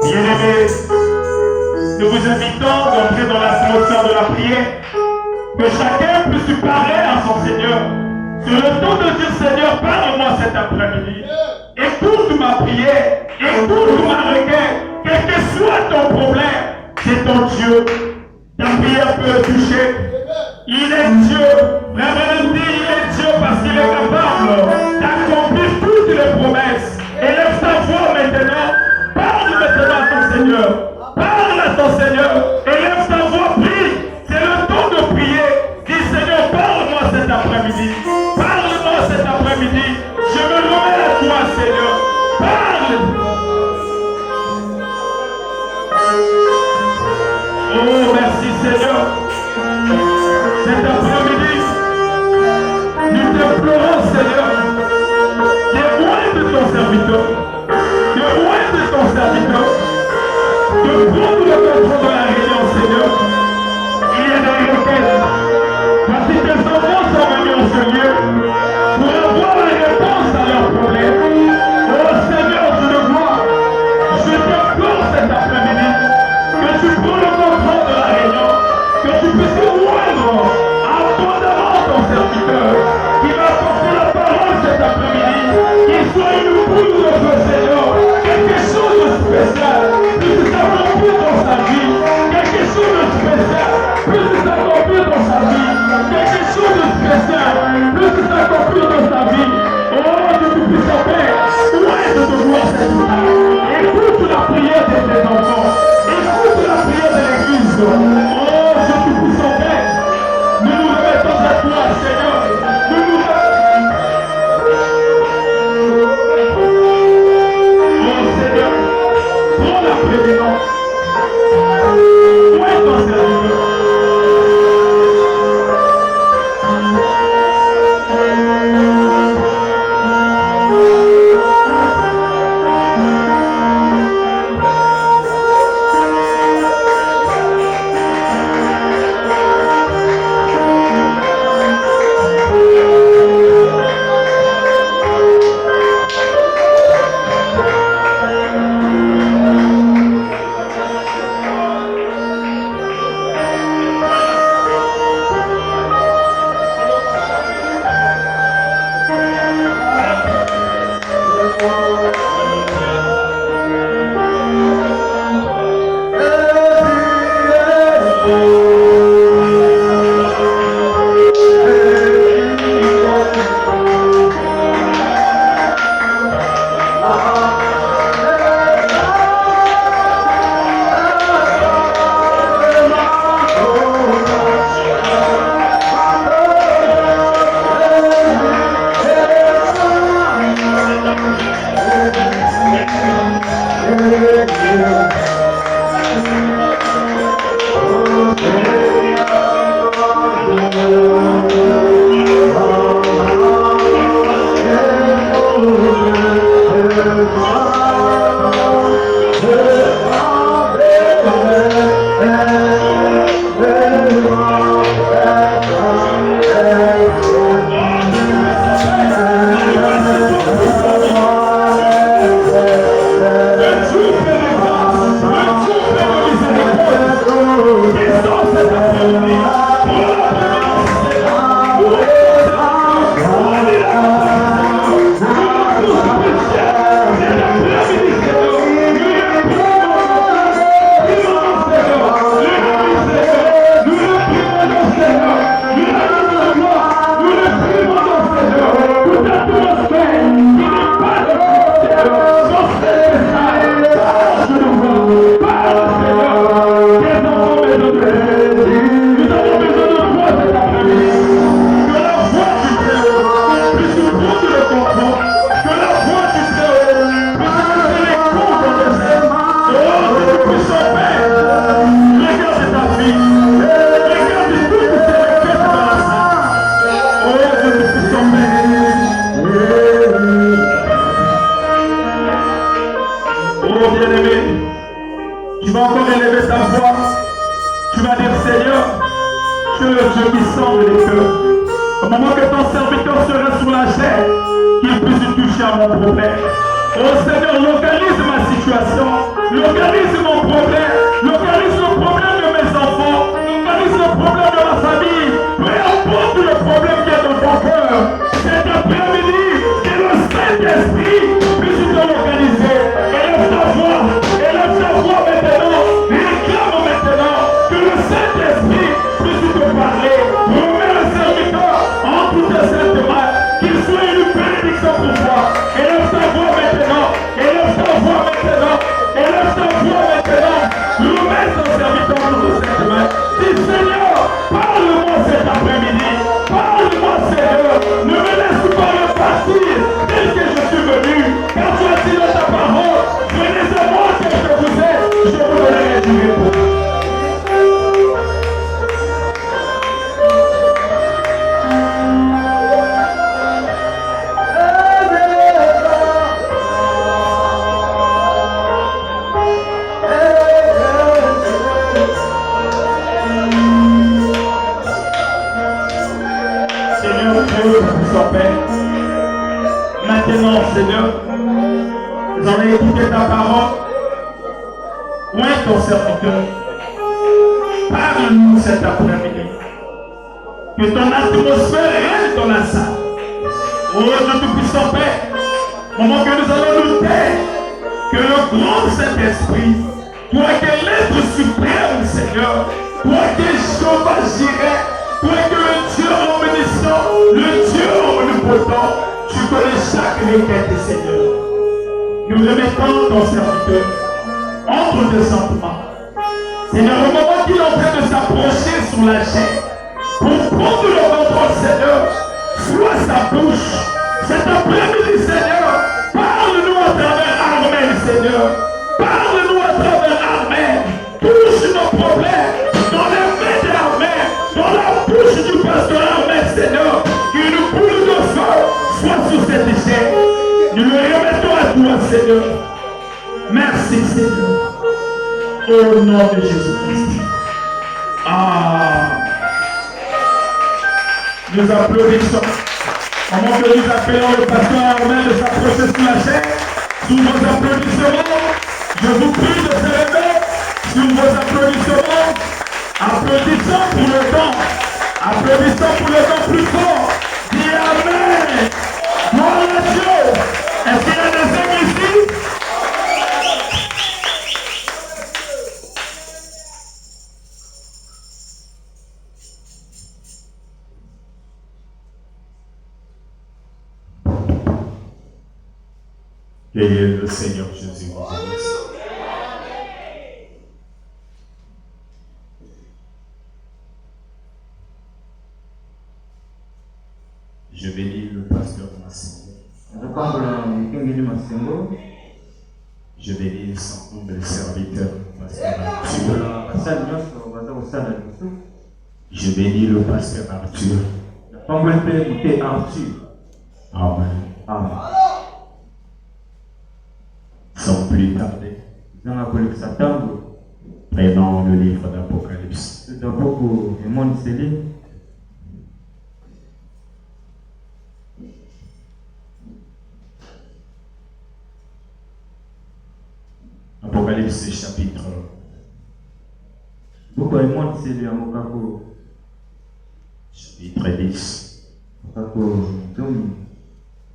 Bien-aimés, nous vous invitons d'entrer dans l'atmosphère de la prière, que chacun puisse parler à son Seigneur. Sur le ton de dire, Seigneur, parle-moi cet après-midi. Écoute ma prière, écoute ma requête, quel que soit ton problème, c'est ton Dieu. Ta prière peut le toucher. Il est Dieu. La vérité, il est Dieu parce qu'il est capable d'accomplir toutes les promesses. Élève ta voix maintenant. Parle maintenant à ton Seigneur. Parle à ton Seigneur. Élève ta voix, prie. C'est le temps de prier. Dis, Seigneur, parle-moi cet après-midi. Parle-moi cet après-midi. Je me remets à toi, Seigneur. Parle. Oh, merci, Seigneur. Cet après-midi, nous t'implorons, Seigneur, témoigne de ton serviteur, témoigne de ton serviteur, de prendre le contrôle de la réunion, Seigneur. Il y a des requêtes, parce que tes enfants sont venus en ce lieu pour avoir la réponse à leurs problèmes. Au moment que ton serviteur sera sur la chair, qu'il puisse toucher à mon problème. Oh Seigneur, localise ma situation, localise mon problème, localise le problème de mes enfants, localise le problème de ma famille, peu importe le problème qui est dans ton cœur. Cet après-midi, que le Saint-Esprit puisse te localiser. Élève ta voix maintenant, réclame maintenant que le Saint-Esprit puisse te parler. Remets le serviteur en toutes tes saintes mains, qu'il soit une bénédiction pour toi. Élève ta voix maintenant, élève ta voix maintenant, élève ta voix maintenant. Remets ton serviteur en toutes tes saintes mains. Dis Seigneur, parle-moi cet après-midi, parle-moi Seigneur, ne me laisse pas repartir tel que je suis venu, car tu as dit dans ta parole, venez à moi tel que vous êtes, je vous donnerai du repos. Maintenant, Seigneur, nous allons écouter ta parole. Où est ton serviteur? Parle-nous cet après-midi. Que ton atmosphère règne dans la salle. Oh Dieu Tout-Puissant Père, au moment que nous allons nous taire, que le grand Saint-Esprit, toi qui es l'être suprême, Seigneur, toi qui es Jéhovah Jireh, toi qui es le Dieu omniscient, le Dieu omnipotent, tu connais chaque requête, Seigneur. Nous remettons ton serviteur entre tes saintes mains. Seigneur, au moment qu'il est en train de s'approcher sur la chair, pour prendre le contrôle, Seigneur, sois sa bouche. Cet après-midi, Seigneur, parle-nous à travers Armel, Seigneur. Parle-nous à travers Armel. Touche nos problèmes dans les mains d'Armel, dans la bouche du pasteur Armel, Seigneur. Qu'une boule de feu soit sur cette chair. Nous le remettons à toi, Seigneur. Merci, Seigneur. Au nom de Jésus-Christ. Nous applaudissons. Pendant que nous appelons le pasteur Armel de s'approcher sur la chair, sous vos applaudissements, je vous prie de se lever. Sous vos applaudissements, applaudissons pour le temps. Applaudissons pour le temps plus fort. Dis Amen. Gloire à Dieu. Est-ce qu'il y a des hommes ici? Que le Seigneur Jésus vous bénisse. Je bénis le pasteur Massengo. Je bénis son humble serviteur, pasteur Arthur. Je bénis le pasteur Arthur. Amen. Amen. Sans plus tarder, prenons le livre d'Apocalypse. Apocalypse chapitre 10,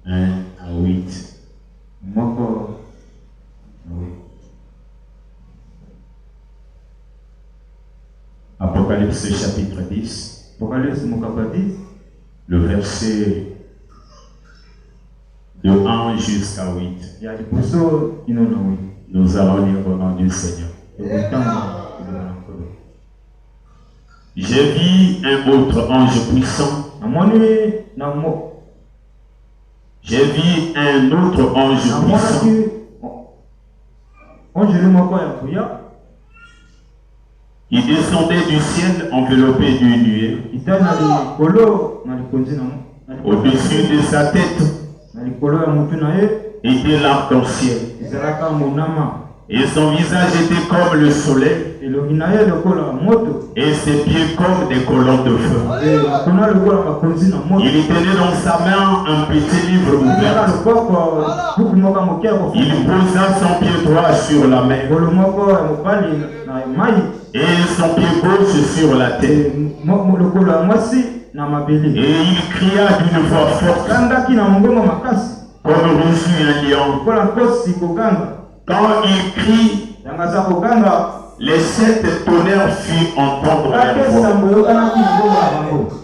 1 à 8. Apocalypse chapitre 10, le verset de 1 jusqu'à 8. Nous allons lire au nom du Seigneur. J'ai vu un autre ange puissant. J'ai vu un autre ange puissant. Il descendait du ciel enveloppé d'une nuée. Au-dessus de sa tête était l'arc-en-ciel. Et son visage était comme le soleil. et ses pieds comme des colonnes de feu. Il tenait dans sa main un petit livre ouvert. Il posa son pied droit sur la mer et son pied gauche sur la terre. Et il cria d'une voix forte comme rugit un lion. Quand il crie, les 7 tonnerres firent entendre leur voix.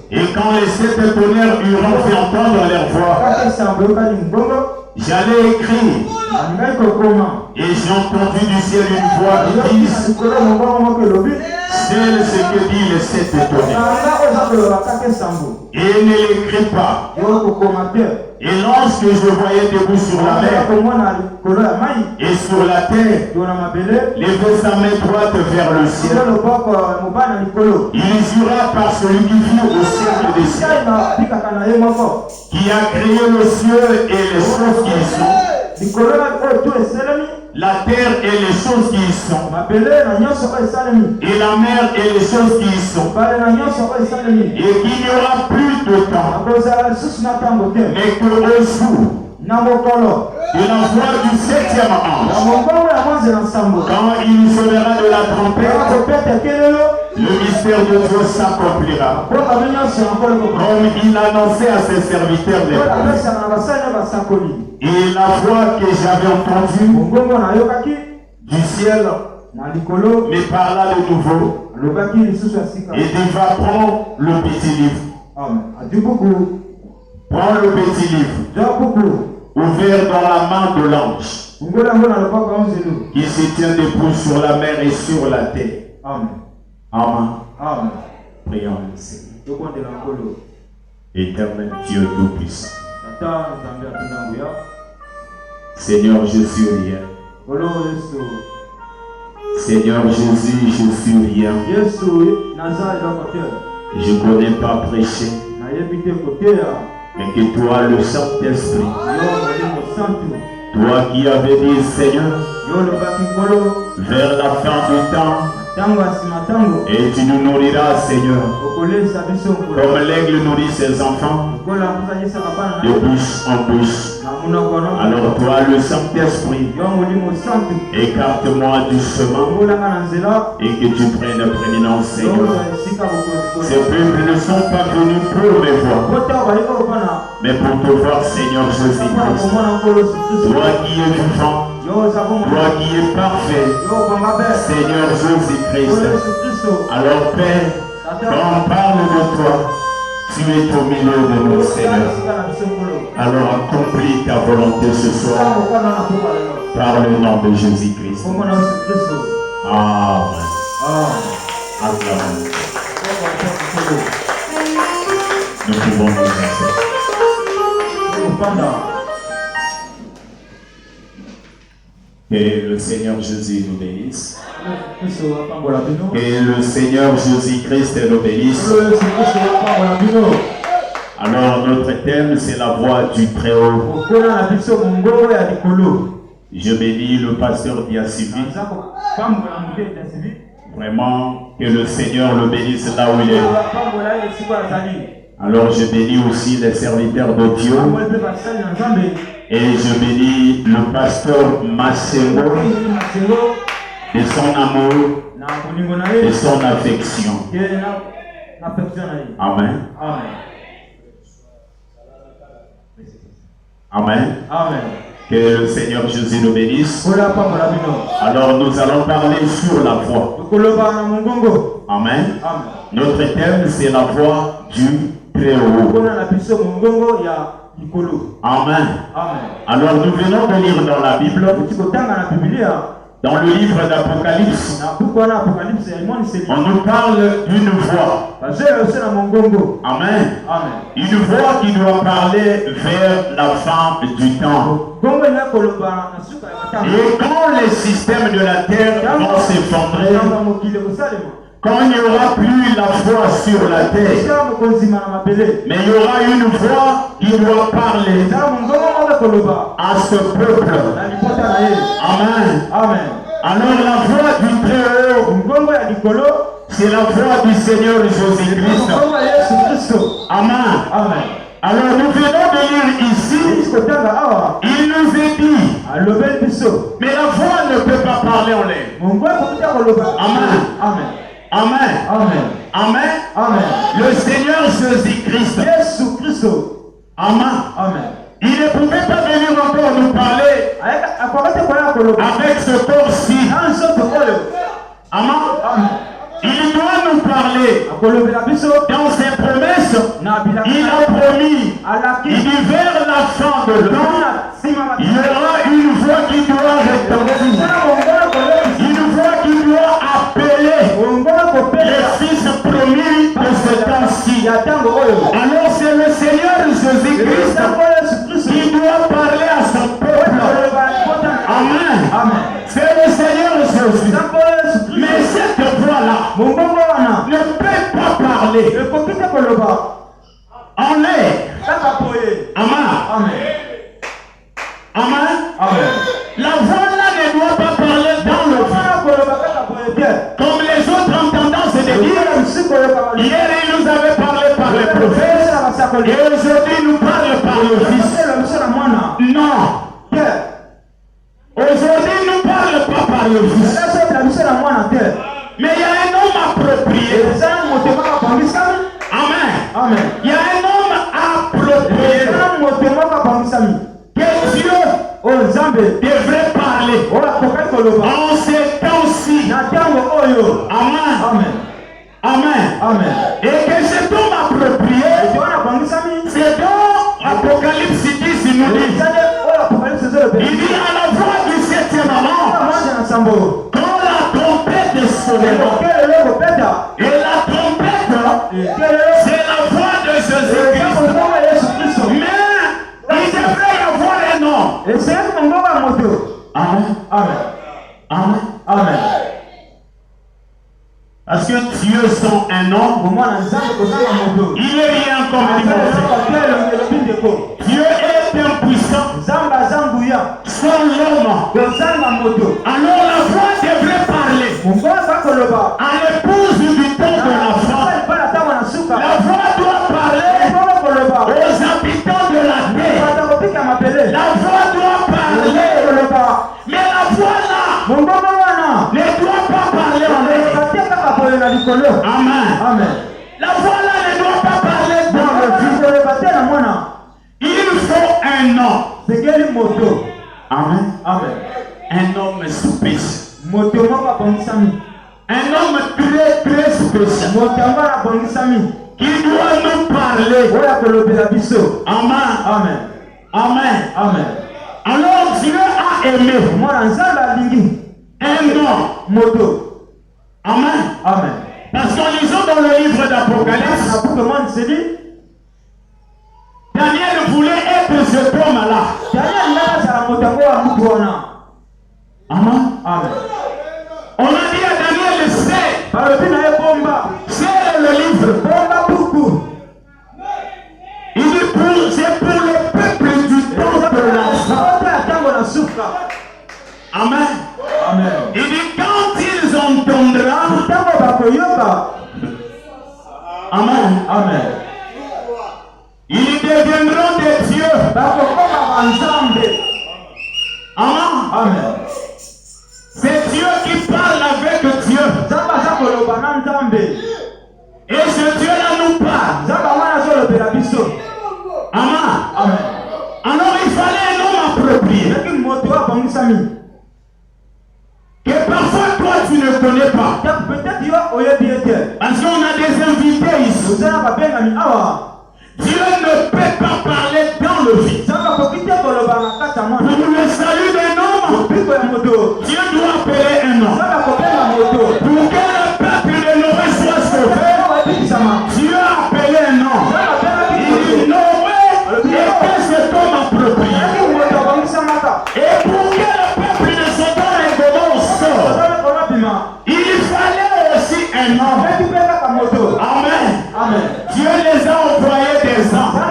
Et quand les 7 tonnerres eurent fait entendre leur voix, j'allais écrire. Et j'ai entendu du ciel une voix qui dit: c'est ce que dit les 7 tonnerres. Et ne l'écris pas. Et lorsque je voyais debout sur la mer et sur la terre, lever sa main droite vers le ciel, il jura par celui qui vit au ciel des cieux, qui a créé le ciel et les choses qui y sont, la terre et les choses qui y sont, et la mer et les choses qui y sont, et qu'il n'y aura plus de temps, mais que au jour de la voix du 7e ange, quand il sonnera de la trompette, le mystère de Dieu s'accomplira, comme il annonçait à ses serviteurs les prophètes. Et la voix que j'avais entendue du ciel me parla de nouveau et dit: va prendre le petit livre. Prends le petit livre ouvert dans la main de l'ange qui se tient debout sur la mer et sur la terre. Amen. Prions le Seigneur. Éternel Dieu Tout-Puissant, Seigneur Jésus, rien. Seigneur Jésus, je suis rien. Je ne connais pas prêcher, mais que toi, le Saint-Esprit, toi qui avais dit, Seigneur, vers la fin du temps, et tu nous nourriras, Seigneur, comme l'aigle nourrit ses enfants, de bouche en bouche. Alors toi, le Saint-Esprit, écarte-moi du chemin et que tu prennes prééminence, Seigneur. Ces peuples ne sont pas venus pour me voir, mais pour te voir, Seigneur Jésus-Christ. Toi qui es vivant, toi qui es parfait, Seigneur Jésus-Christ. Alors Père, quand on parle de toi, tu es au milieu de nous, Seigneur. Alors accomplis ta volonté ce soir par le nom de Jésus-Christ. Amen. Amen. Nous pouvons nous asseoir. Que le Seigneur Jésus nous bénisse. Que le Seigneur Jésus-Christ nous bénisse. Alors notre thème, c'est la voix du Très-Haut. Je bénis le pasteur Diasivi. Vraiment, que le Seigneur le bénisse là où il est. Alors je bénis aussi les serviteurs de Dieu. Et je bénis le pasteur Massémo de son amour, de son affection. Amen. Amen. Que le Seigneur Jésus nous bénisse. Alors nous allons parler sur la voix. Amen. Notre thème, c'est la voix du Très-Haut. Amen. Alors nous venons de lire dans la Bible, dans le livre d'Apocalypse, on nous parle d'une voix. Amen. Une voix qui doit parler vers la fin du temps. Et quand les systèmes de la terre vont s'effondrer, quand il n'y aura plus la foi sur la terre, mais il y aura une voix qui doit parler à ce peuple. Amen. Alors la voix du Très-Haut, c'est la voix du Seigneur Jésus-Christ. Amen. Amen. Alors nous venons de lire ici, il nous est dit, mais la voix ne peut pas parler en l'air. Amen. Amen. Amen. Amen. Amen. Amen. Le Seigneur Jésus-Christ. Amen. Amen. Il ne pouvait pas venir encore nous parler avec ce corps-ci. Amen. Il doit nous parler dans ses promesses. Il a promis, il dit vers la fin de temps, il y aura une voix qui doit retentir, une voix qui doit appeler les fils promis de ce temps-ci. Alors c'est le Seigneur Jésus-Christ qui doit parler à son peuple. Amen. C'est le Seigneur Jésus. Mais cette voix-là ne peut pas parler en l'air. Amen. Amen. La voix-là ne doit pas parler dans le vide. Comme les autres entendants se dire, hier il nous avait parlé par les prophètes, et aujourd'hui il nous parle par le Fils. Non. Aujourd'hui il nous parle pas par le Fils. Mais il y a un homme approprié. Amen. Il y a un homme approprié que Dieu devrait parler en ces temps-ci. Amen. Amen. Et que cet homme approprié, c'est dans Apocalypse 10, il nous dit, il dit à la voix du 7e ange, quand la trompette sonnera, et la trompette, c'est la voix de Jésus-Christ. Mais il devrait y avoir un nom. Amen. Parce que Dieu sont un nom, il est rien comme Timothée. Dieu est impuissant sans l'homme. Alors la voix devrait parler à l'épouse du temps de la femme. La voix doit parler aux habitants de la terre. La voix doit parler. Mais la voix là ne doit pas parler en l'air. Amen. La voix là ne doit pas parler dans le vide. Il faut un nom. Amen. Un homme spécial. Un homme très très spécial. Qui doit nous parler. Amen. Alors Dieu a aimé un nom. Amen. Parce qu'en lisant dans le livre d'Apocalypse, Daniel voulait être cet homme-là. Amen. On a dit à Daniel, c'est le livre. Il dit c'est pour le peuple du temps de l'enfant. Amen. Il dit quand ils entendront. Amen. Ils deviendront des dieux. Amen. C'est Dieu qui parle avec Dieu. Et ce Dieu-là nous parle. Amen. Alors il fallait un homme approprié. Que parfois toi tu ne connais pas. Parce qu'on a des invités ici. Dieu ne peut pas parler dans le vide. Pour le salut d'un homme, Dieu doit appeler un homme. Pour que le peuple de Noé soit sauvé, Dieu a appelé un homme. Il dit Noé était cet homme approprié. Et pour que le peuple de Sodome et Gomorrhe sorte, il fallait aussi un homme. Amen. Dieu les a envoyés des anges.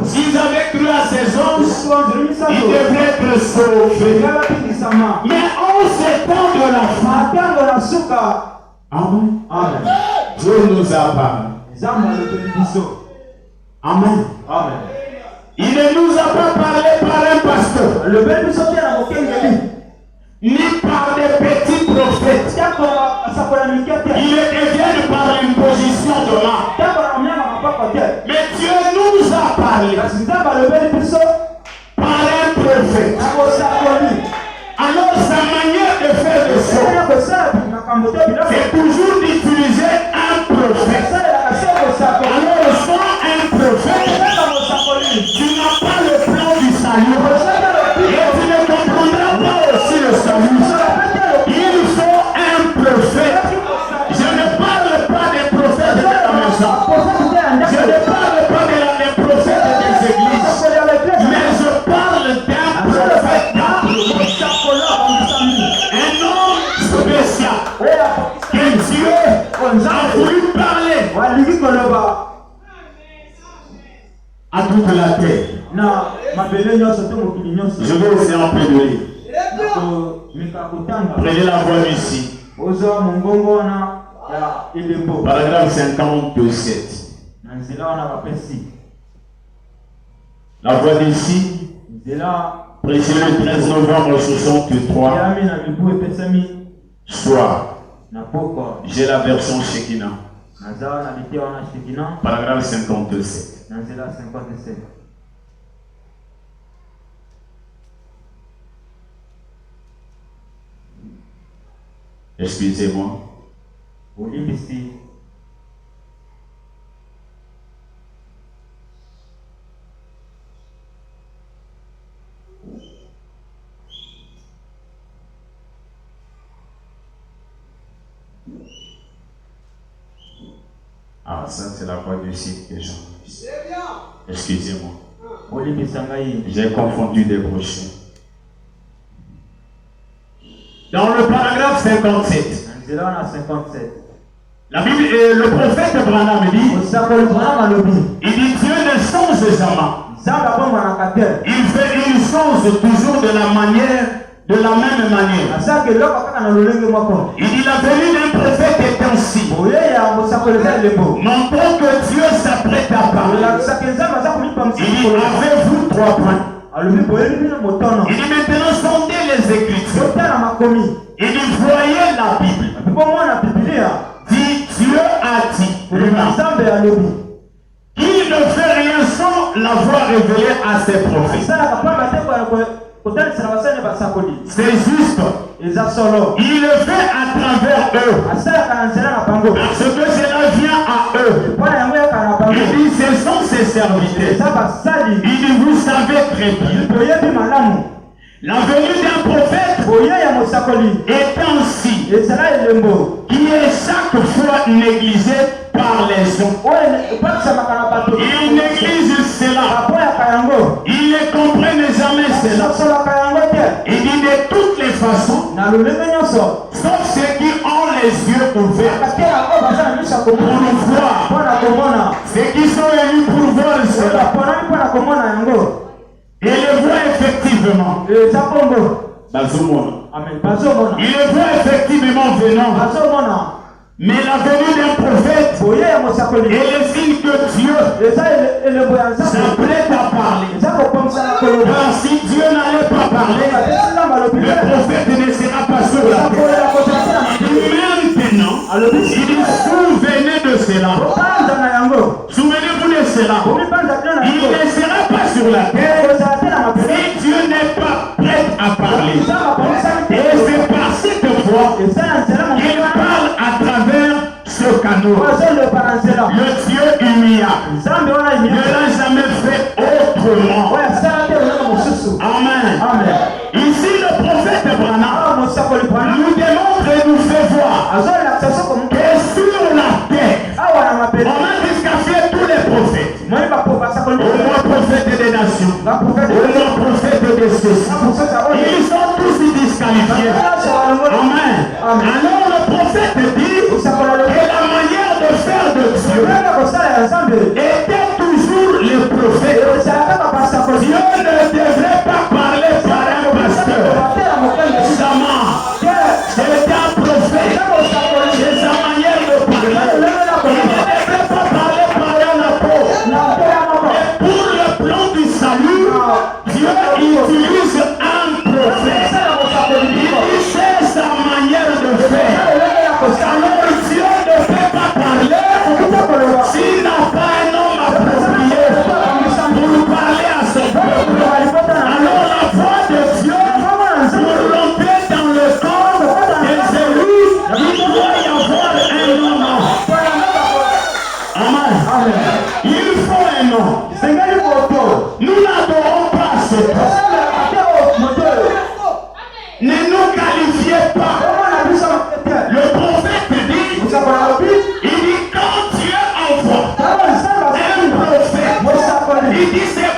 S'ils avaient cru à ses os, il devrait être sauvé. Mais en ces temps de la fin, Amen. Amen. Dieu nous a parlé. Amen. Amen. Il ne nous a pas parlé par un pasteur, ni par des petits prophètes. Il vient par l'imposition de main. Mais Dieu nous a parlé par un prophète. Alors sa manière de faire les choses, c'est toujours d'utiliser un prophète. Alors sans un prophète, tu n'as pas le plan du salut. Et tu ne comprendras pas aussi le salut. Il faut un prophète. Je ne parle pas des prophètes de la maison. Je ne parle pas des prophètes des églises. Mais je parle d'un prophète. Un homme spécial que Dieu a voulu parler à toute la terre. Je vais aussi en peu de lire. Prenez la voix d'ici. Paragraphe 57. La voix d'ici. Prêché le 13 novembre 63. Soir. J'ai la version Shekinah. Paragraphe 57. Excusez-moi. Ah, ça c'est la voix du site que j'en. Excusez-moi. J'ai confondu des brochures. Dans le paragraphe 57, la Bible, le prophète Branham dit, il dit Dieu ne change jamais. Il change toujours de la même manière. Il dit la venue d'un prophète est ainsi. Montrant que Dieu s'apprête à parler. Il dit avez-vous 3 points. Il dit maintenant sondez les Écritures. Il dit voyez la Bible. Dit Dieu a dit qu'il ne fait rien sans l'avoir révélé à ses prophètes. C'est juste. Il le fait à travers eux. Parce que cela vient à eux. Il dit ce sont ses serviteurs. Il dit vous savez très bien. La venue d'un prophète est ainsi, qui est chaque fois négligé par les hommes. Ils négligent cela. Ils ne comprennent jamais cela. Il dit de toutes les façons, sauf ceux qui ont les yeux ouverts pour nous voir, ceux qui sont venus pour voir cela. Et le voit effectivement. Il le voit effectivement venant. Mais la venue d'un prophète est le signe que Dieu s'apprête à parler. Car si Dieu n'allait pas parler, le prophète ne sera pas sur la terre. Maintenant, il dit souvenez de cela. Souvenez-vous de cela. Il ne sera pas sur la terre si Dieu n'est pas prêt à parler. Et c'est par cette voix qu'il parle à travers ce canot. Le Dieu humiliable ne l'a jamais fait autrement. Amen. Ici le prophète Branham nous démontre et nous fait voir que sur la terre, on a disqualifié tous les prophètes. Au moins prophète des nations, au moins prophète des ceci. Ils sont tous disqualifiés. Amen. Alors le prophète dit que la manière de faire de Dieu était toujours les prophètes.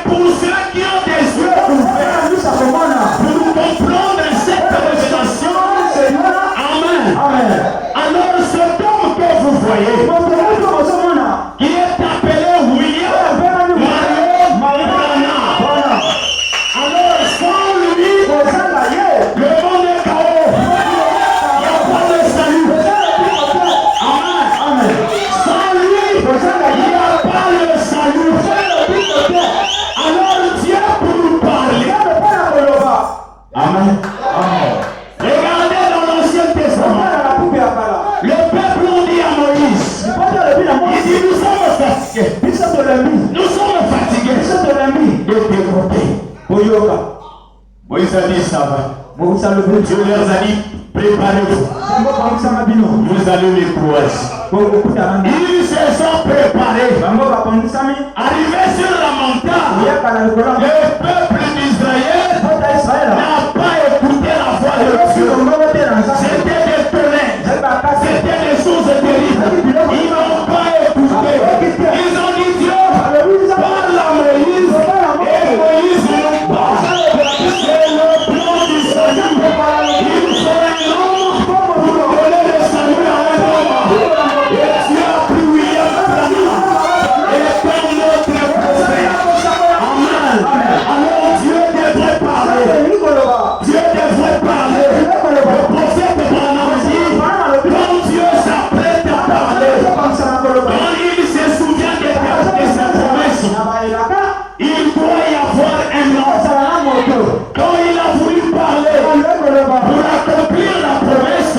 pour ceux qui ont des yeux ouverts pour comprendre cette révélation. Amen. Alors cet homme que vous voyez, qui est appelé William Marion Branham. Alors sans lui, le monde est chaos. Il n'y a pas de salut. Amen. Sans lui, il n'y a pas le salut. Alors Dieu pour nous parler. Amen. Regardez dans l'Ancien Testament. Le peuple ont dit à Moïse. Il dit nous sommes fatigués. Nous sommes fatigués. Et dévotés. Moïse a dit ça va. Dieu leur a dit préparez-vous. Vous allez les courager. Ils se sont préparés. Arrivés sur la montagne, le peuple d'Israël n'a pas écouté la voix de Dieu. C'était des tonnerres. C'était des choses terribles. Ils n'ont pas écouté. Ils ont dit Dieu, parle à Moïse. Et Moïse nous parle. C'est le plan du salut. Il faut un homme pour donner le salut à un homme. Et Dieu a pris William Branham. Et comme notre prophète. Amen. Alors Dieu devrait parler. Dieu devrait parler. Le prophète Branham dit, quand Dieu s'apprête à parler, quand il se souvient de sa promesse, il doit y avoir un ordre. Quand il a voulu parler pour accomplir la promesse,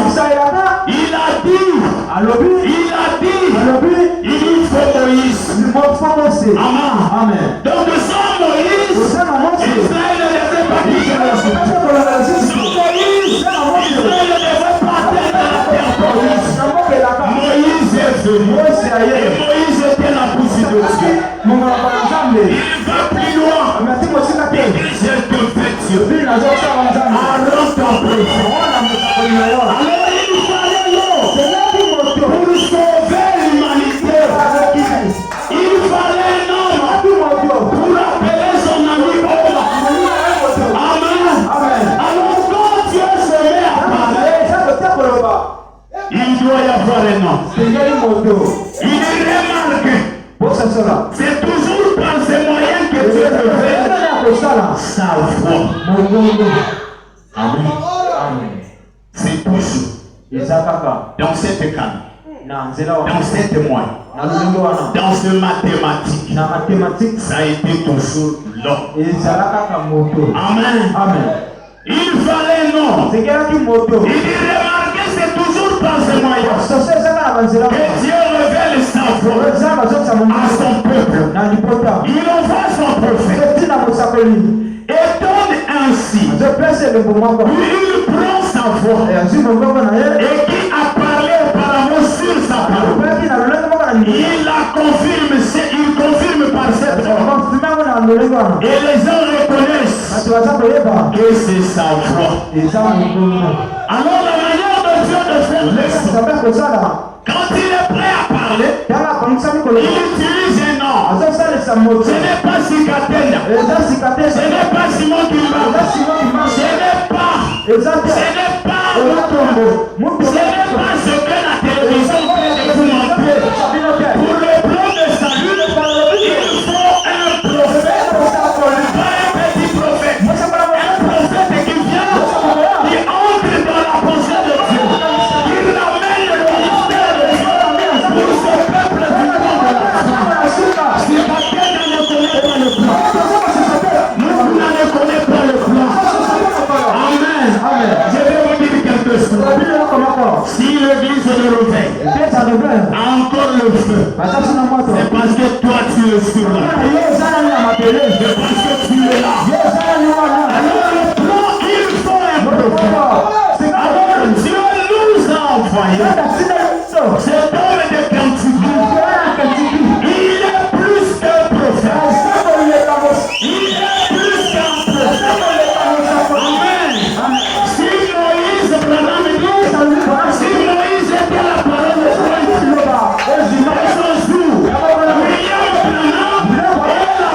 il a dit, il faut Moïse. Amen. Donc sans Moïse, Israël ne devrait pas quitter la Sans Moïse, Israël ne devrait pas atteindre la terre promise. Moïse est venu. Et Moïse était la bouche de Dieu. Il va plus loin. Il dit je te fais Dieu. Arrête ton prophète. Alors il fallait l'eau pour sauver l'humanité. Il fallait un homme pour appeler son ami homme. Amen. Alors quand Dieu se met à parler, il doit y avoir un homme. Il remarque. C'est toujours par ces moyens que Dieu révèle sa voix. Amen. C'est toujours dans cette calme, dans cette moyenne, dans ce mathématique, ça a été toujours l'homme. Amen. Il fallait non. Il dit remarquez, c'est toujours par ce moyen que Dieu révèle sa voix à son peuple. Il envoie son prophète et donne ainsi. Il prend sa voix et qui a parlé auparavant sur sa parole. Il la confirme, il confirme par cette voix. Et les gens reconnaissent que c'est sa voix. Alors la manière de Dieu de faire l'extrait, quand il est prêt à parler, il utilise un nom. Ce n'est pas Cicatena. Ce n'est pas Simon Kimba. Ce n'est pas Motombo. Ce n'est pas ce que la télévision peut vous montrer. Pour le plan de salut, il faut un prophète. Pas un petit prophète. Un prophète qui vient, qui entre dans la pensée de Dieu. Qui ramène le ministère de Dieu pour ce peuple du monde. Si quelqu'un ne connaît pas le plan, nous ne connaissons pas le plan. Amen. Je vais vous dire quelque chose. Si l'église de réveille a encore le feu, c'est parce que toi tu es sur là. C'est parce que tu es là. Alors le plan, il faut un prophète. Alors Dieu nous a envoyé cet homme de Cantique. Il est plus qu'un prophète. Il est plus qu'un prophète. Amen. Si Moïse Branham dit, si Moïse était la parole de Dieu, son jour, William Branham est la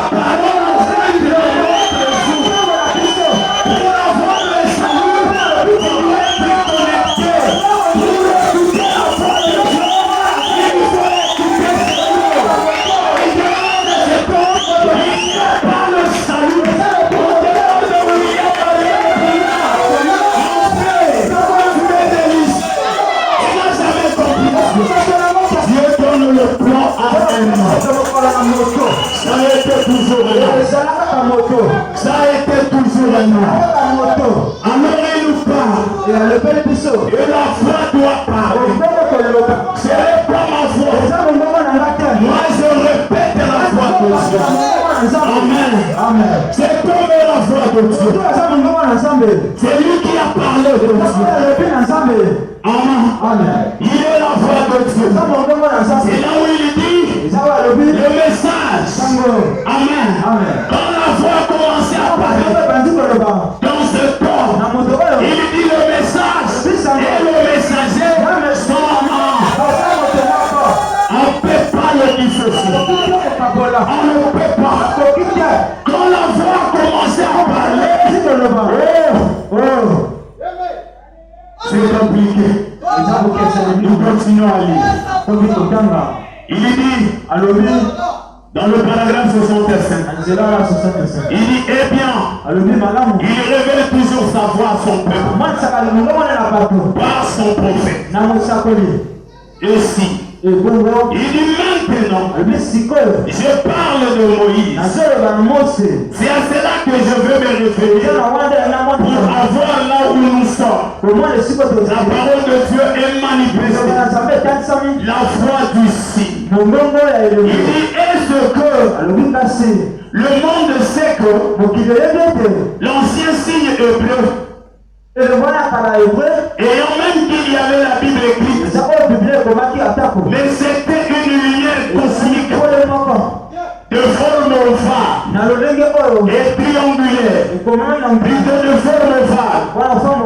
vraiment. Alors il nous parle. Et la foi doit parler. Ce n'est pas ma foi. Moi je répète la foi de Dieu. Amen. C'est comme la foi de Dieu. C'est lui qui a parlé de Dieu. Amen. Il est la foi de Dieu. C'est là où il dit le message. Amen. Quand la foi a commencé à parler dans ce corps, il dit le message et le messager sont morts. On ne peut pas le dissocier. On ne peut pas. Quand la foi a commencé à parler, c'est compliqué. Nous continuons à lire. Il dit, dans le paragraphe 65, il dit, eh bien, il révèle toujours sa voix à son peuple par son prophète. Et si, il dit maintenant, je parle de Moïse. C'est à cela que je veux me référer pour avoir là où nous sommes. La parole de Dieu est manifestée. La foi du signe. Il dit, est-ce que le monde sait que l'ancien signe hébreu, ayant même qu'il y avait la Bible écrite, mais c'était une lumière cosmique de forme ovale et triangulaire, plutôt de forme ovale.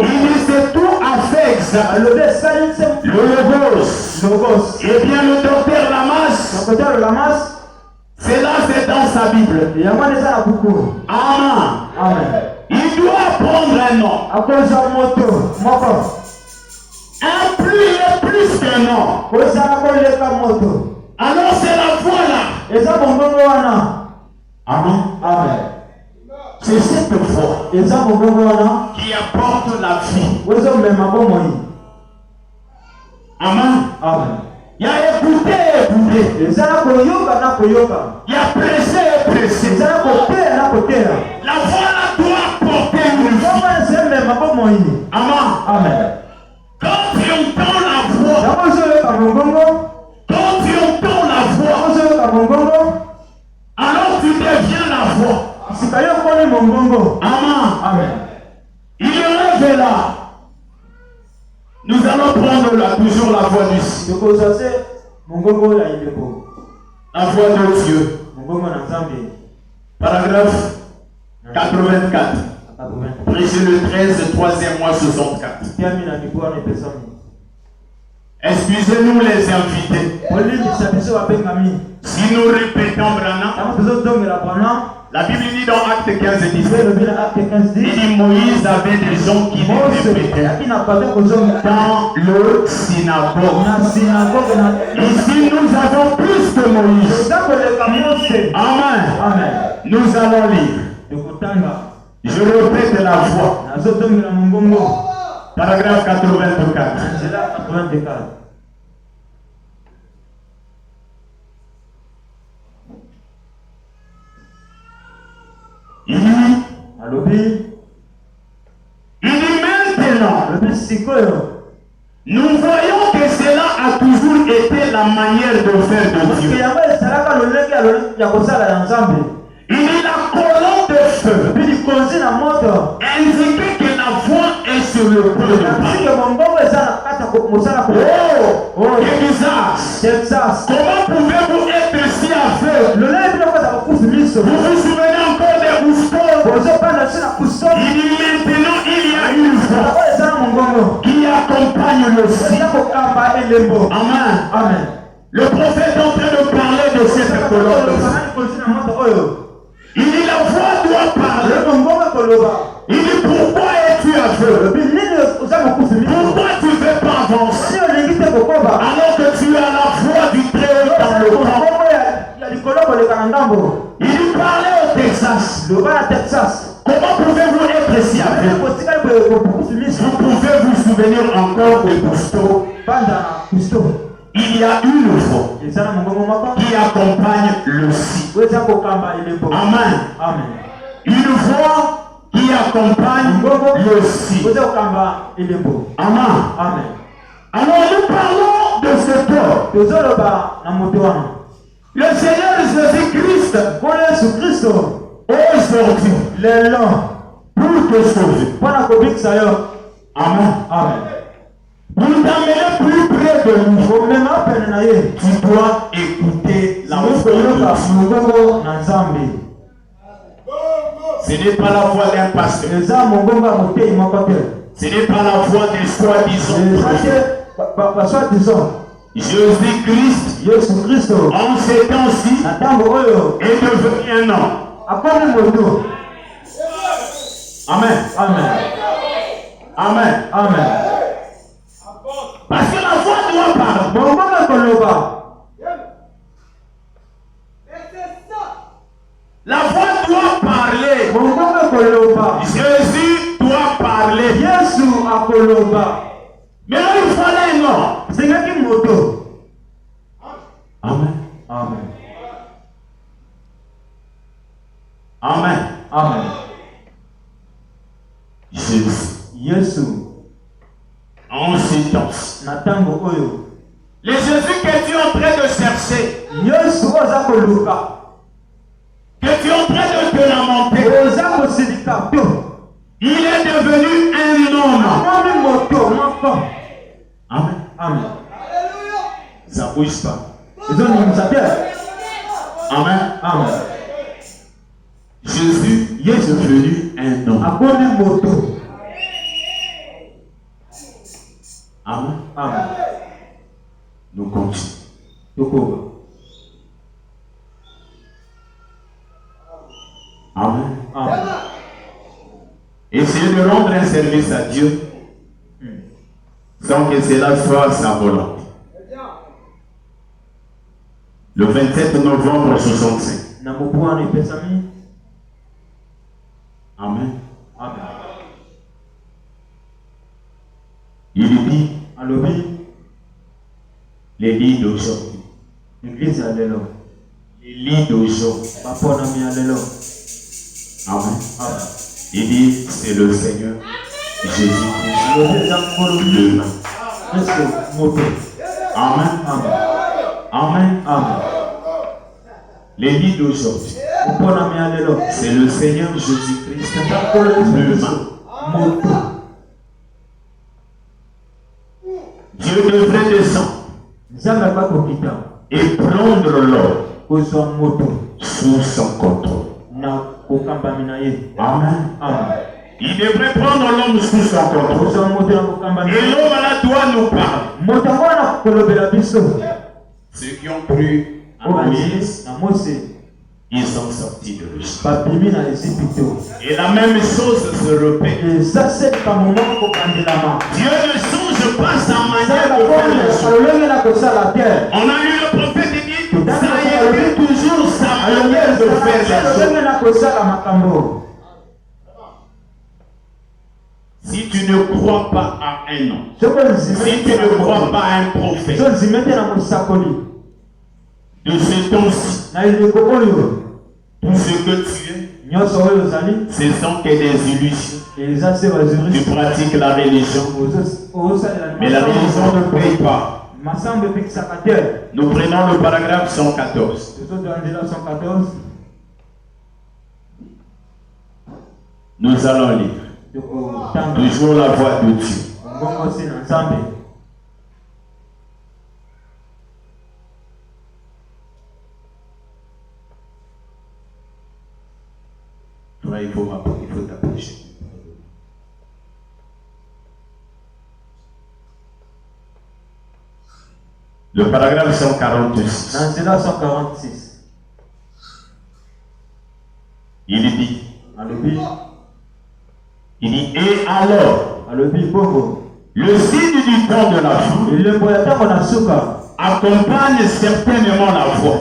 Il dit c'est tout à fait exact. Le logos. Et bien le docteur Lamas, c'est là, c'est dans sa Bible. Amen. Il doit prendre un nom. Un plus qu'un nom. Alors c'est la foi là. Amen. C'est cette foi qui apporte la vie. Amen. Il y a écouté. Il y a pressé. La foi là doit porter une vie. Amen. Quand tu entends la voix, alors tu deviens la voix. Amen. Il rêve là. Nous allons prendre toujours la voix du ciel. La voix de Dieu. Paragraphe 84. Brésil le 13, 3e mois 64. Excusez-nous les invités. Si nous répétons Branham, la Bible dit dans Acte 15 et 17, il dit Moïse avait des gens qui répétaient dans le synagogue. Ici nous avons plus que Moïse. Amen. Nous allons lire. Je répète la voix. Paragraphe 84. Il dit maintenant, nous voyons que cela a toujours été la manière de faire de Dieu. Il dit la colonne de feu indiquait que la voix est sur le point de parler. Oh, Texas. Comment pouvez-vous être si aveugle? Vous vous souvenez encore des Rousseau? Il dit maintenant il y a une voix qui accompagne le ciel. Amen. Le prophète est en train de parler de cette colonne. Il dit la voix doit parler. Il dit pourquoi es-tu aveugle? Pourquoi tu ne veux pas avancer alors que tu as la voix du Très-Haut dans le camp? Il dit parlez au Texas. Comment pouvez-vous être si aveugle? Vous pouvez vous souvenir encore de Cousteau. Il y a une voix qui accompagne le ciel. Amen. Une voix qui accompagne le si. Amen. Amen. Alors nous parlons de ce corps. Le Seigneur Jésus-Christ est sorti pour te sauver. Amen. Amen. Pour t'amener plus près de nous, tu dois écouter la voix de Dieu. Ce n'est pas la voix d'un pasteur. Ce n'est pas la voix des soi-disant. Jésus-Christ, en ces temps-ci, est devenu un homme. Amen. Amen. Amen. Amen. Parce que la voix doit parler. La voix doit parler. Jésus doit parler. Mais là, il fallait un homme. Amen. Amen. Amen. Amen. Jésus. En ces temps. Les Jésus que tu es en train de chercher. Que tu es en train de te lamenter. Il est devenu un homme. Amen. Amen. Ça ne bouge pas. Amen. Amen. Jésus est devenu un homme. Amen. Amen. Nous continuons. Amen. Amen. Essayez de rendre un service à Dieu sans que cela soit sa volonté. Le 27 novembre 65. Amen. Amen. Il dit les lits d'aujourd'hui. Les lits d'aujourd'hui. Amen. Amen. Il dit c'est le Seigneur Jésus-Christ. Demain. Amen. Amen. Amen. Amen. Les lits d'aujourd'hui. C'est le Seigneur Jésus-Christ. Demain. Dieu devrait descendre et prendre l'homme sous son contrôle. Amen. Amen. Il devrait prendre l'homme sous son contrôle. Et l'homme là doit nous parler. Ceux qui ont cru à Moïse, ils sont sortis de l'Égypte. Et la même chose se répète. Dieu ne change pas sa manière de faire les choses. On a eu le prophète qui dit, ça a été toujours sa manière de faire les choses. Si tu ne crois pas à un homme, si tu ne crois pas à un prophète, de ce temps-ci, tout ce que tu es, ce sont que des illusions. Tu pratiques la religion, mais la religion ne paye pas. Nous prenons le paragraphe 114. Nous allons lire. Toujours la voix de Dieu. Toi, il faut t'approcher. Le paragraphe 146. Il dit, et alors, le signe du temps de la fin accompagne certainement la foi.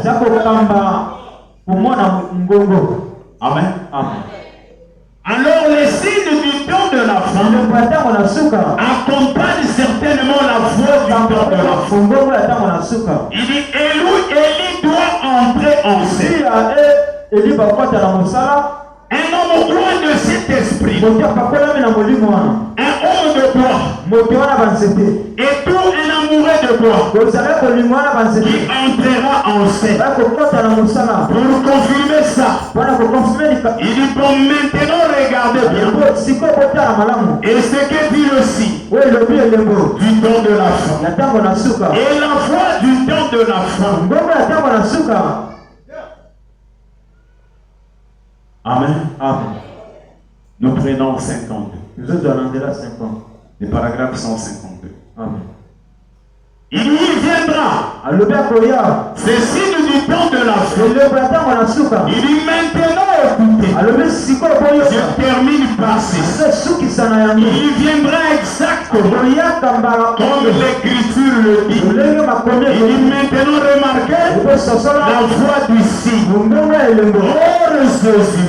Amen. Amen. Alors, le signe du temps de la fin accompagne certainement la foi du temps de la fin. Il dit, Élie doit entrer en scène. Un homme loin de cet esprit l'esprit. Un homme de bois. Et tout un amoureux de bois qui entrera en scène. Pour confirmer ça, il dit bon, maintenant regardez bien. Et ce que dit aussi du temps de la fin. Et la foi du temps de la fin. Amen. Amen. Nous prenons 52. Nous autres, on en dira 50. Le paragraphe 152. Amen. Il y viendra. C'est signe du temps de la fin. Il dit maintenant écoutez. Je termine par ceci. Il viendra exactement comme l'écriture le dit. Il dit maintenant remarquez la voix du signe. Oh Jésus.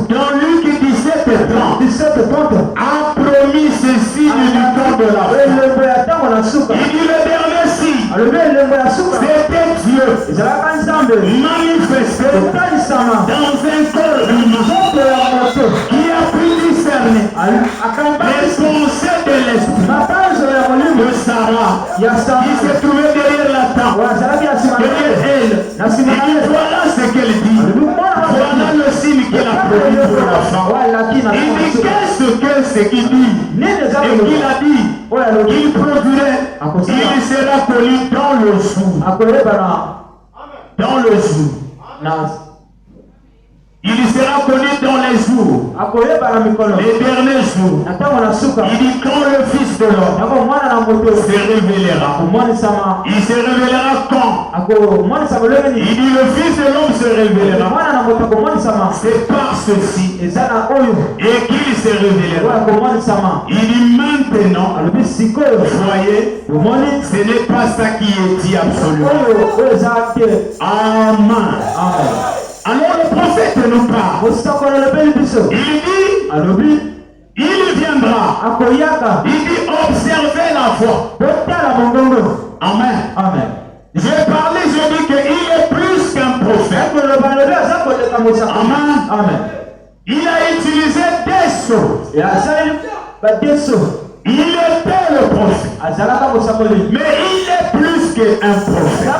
Dans Luc 17:30 a promis ce signe du temps de la fin. Il dit le dernier signe, c'était Dieu manifesté dans un corps humain qui a pu discerner les pensées de l'esprit de Sarah qui se trouvait derrière la tente, derrière elle. Et voilà ce qu'elle dit. Voilà le signe qu'il a produit pour la femme. Il dit qu'est-ce qu'il dit et qu'il a dit qu'il produirait. Il sera connu dans le jour. Dans le jour. Il sera connu dans les jours. Les derniers jours. Il dit quand le Fils de l'homme se révélera. Il se révélera quand? Il dit le Fils de l'homme se révélera. C'est par ceci. Et qu'il se révélera. Il dit maintenant, voyez, ce n'est pas ça qui est dit absolument. Amen. Alors le prophète nous parle. Il dit, il viendra. Il dit observez la voix. Amen. Amen. J'ai parlé, je dis qu'il est plus qu'un prophète. Amen. Amen. Il a utilisé des choses. Il était le prophète. Mais il est plus qu'un prophète.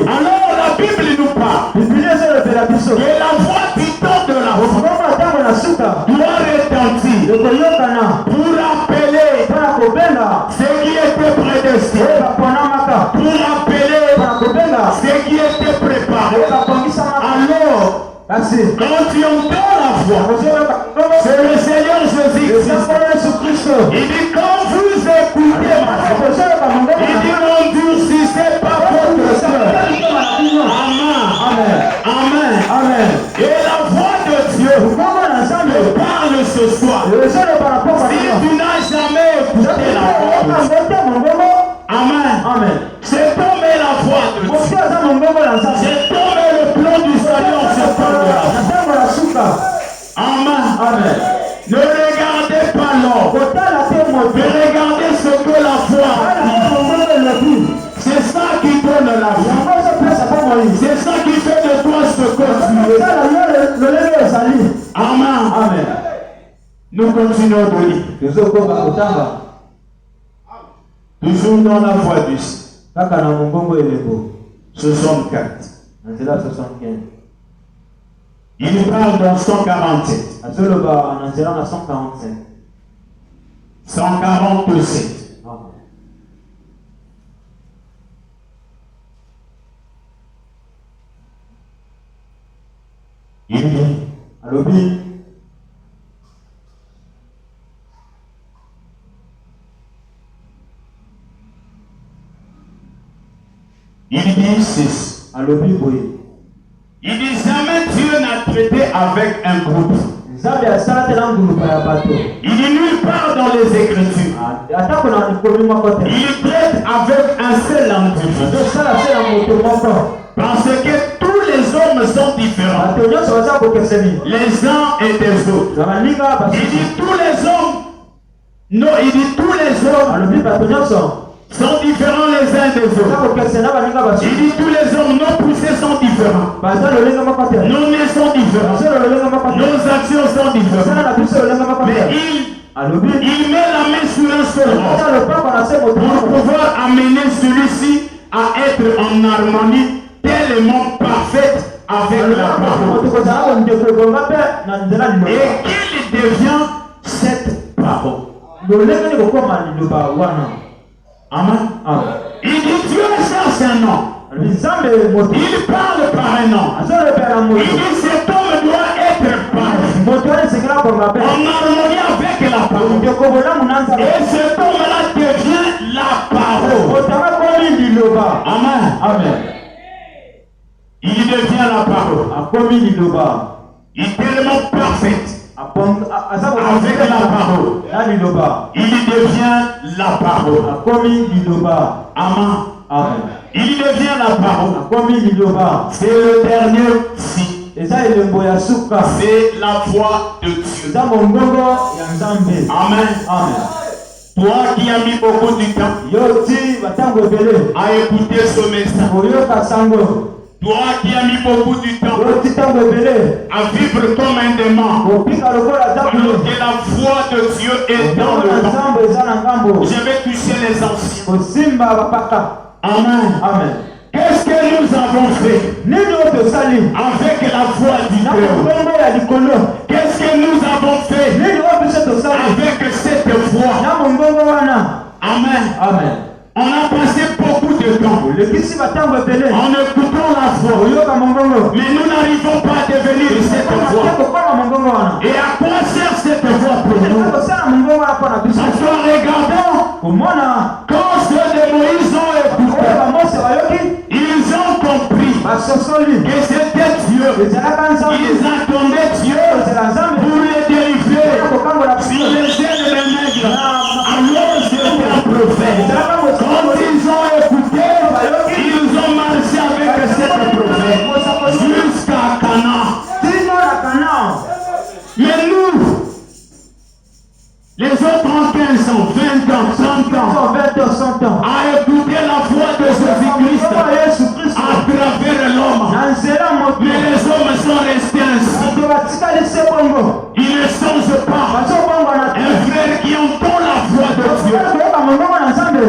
Alors la Bible nous parle que la voix du temps de la foi doit retentir pour appeler ce qui était prédestiné, pour appeler ce qui était préparé. Alors, quand tu entends la voix, c'est le Seigneur Jésus-Christ. Il dit quand vous écoutez ma voix, il dit n'endurcissez pas votre cœur. Amen. Amen. Amen. Et la voix de Dieu te parle ce soir. Si tu n'as jamais écouté la voix de Dieu. Amen. Amen. Cet homme est la voix de Dieu. Cet homme est le plan du salut en ce temps-là. Amen. Amen. Ne regardez pas l'homme. Mais regardez ce que la foi dit. C'est ça qui donne la vie. C'est ça qui fait de toi ce que tu es. Amen. Amen. Nous continuons de lire. Toujours dans la voie du ciel. 64. Il parle dans 147. 147. Il dit, il dit ceci. Il dit jamais Dieu n'a traité avec un groupe. Il dit nulle part dans les Écritures. Il traite avec un seul individu. Parce que tous les hommes sont différents. Les uns et des autres. Il dit tous les hommes. Non, il dit tous les hommes sont différents les uns des autres. Il dit tous les hommes non poussés sont différents. Nos nez sont différents. Nos actions sont différentes. Il met la main sur un seul homme pour pouvoir amener celui-ci à être en harmonie tellement parfaite avec la parole. Et qu'il devient cette parole. Amen. Il dit Dieu cherche un nom. Il parle par un nom. Il dit cet homme doit être parfait, en harmonie avec la parole. Et cet homme-là devient la parole. Amen. Il devient la parole. Il est tellement parfait avec la parole. Il devient la parole. Amen. Il devient la parole. C'est le dernier signe. C'est la voix de Dieu. Amen. Toi qui as mis beaucoup de temps à écouter ce message. Toi qui as mis beaucoup de temps à vivre comme un démon, alors que la voix de Dieu est dans le temps. Je vais toucher les anciens. Amen. Qu'est-ce que nous avons fait avec la voix du Dieu? Qu'est-ce que nous avons fait avec cette voix? Amen. On a passé beaucoup de temps en écoutant la voix, mais nous n'arrivons pas à devenir cette voix. Et à quoi sert cette voix pour nous? Parce qu'en regardant, quand ceux de Moïse ont écouté, ils ont compris que c'était Dieu. Ils attendaient Dieu pour les délivrer sur les ailes des nègres. Alors c'était un prophète. Quand ils ont écouté, ils ont marché avec cette prophète jusqu'à Canaan. Mais nous, les autres ont 15 ans, 20 ans, 100 ans, à écouter la voix de Jésus-Christ à travers l'homme. Mais les hommes sont restés ainsi. Ils ne changent pas. Un frère qui entend la voix de Dieu.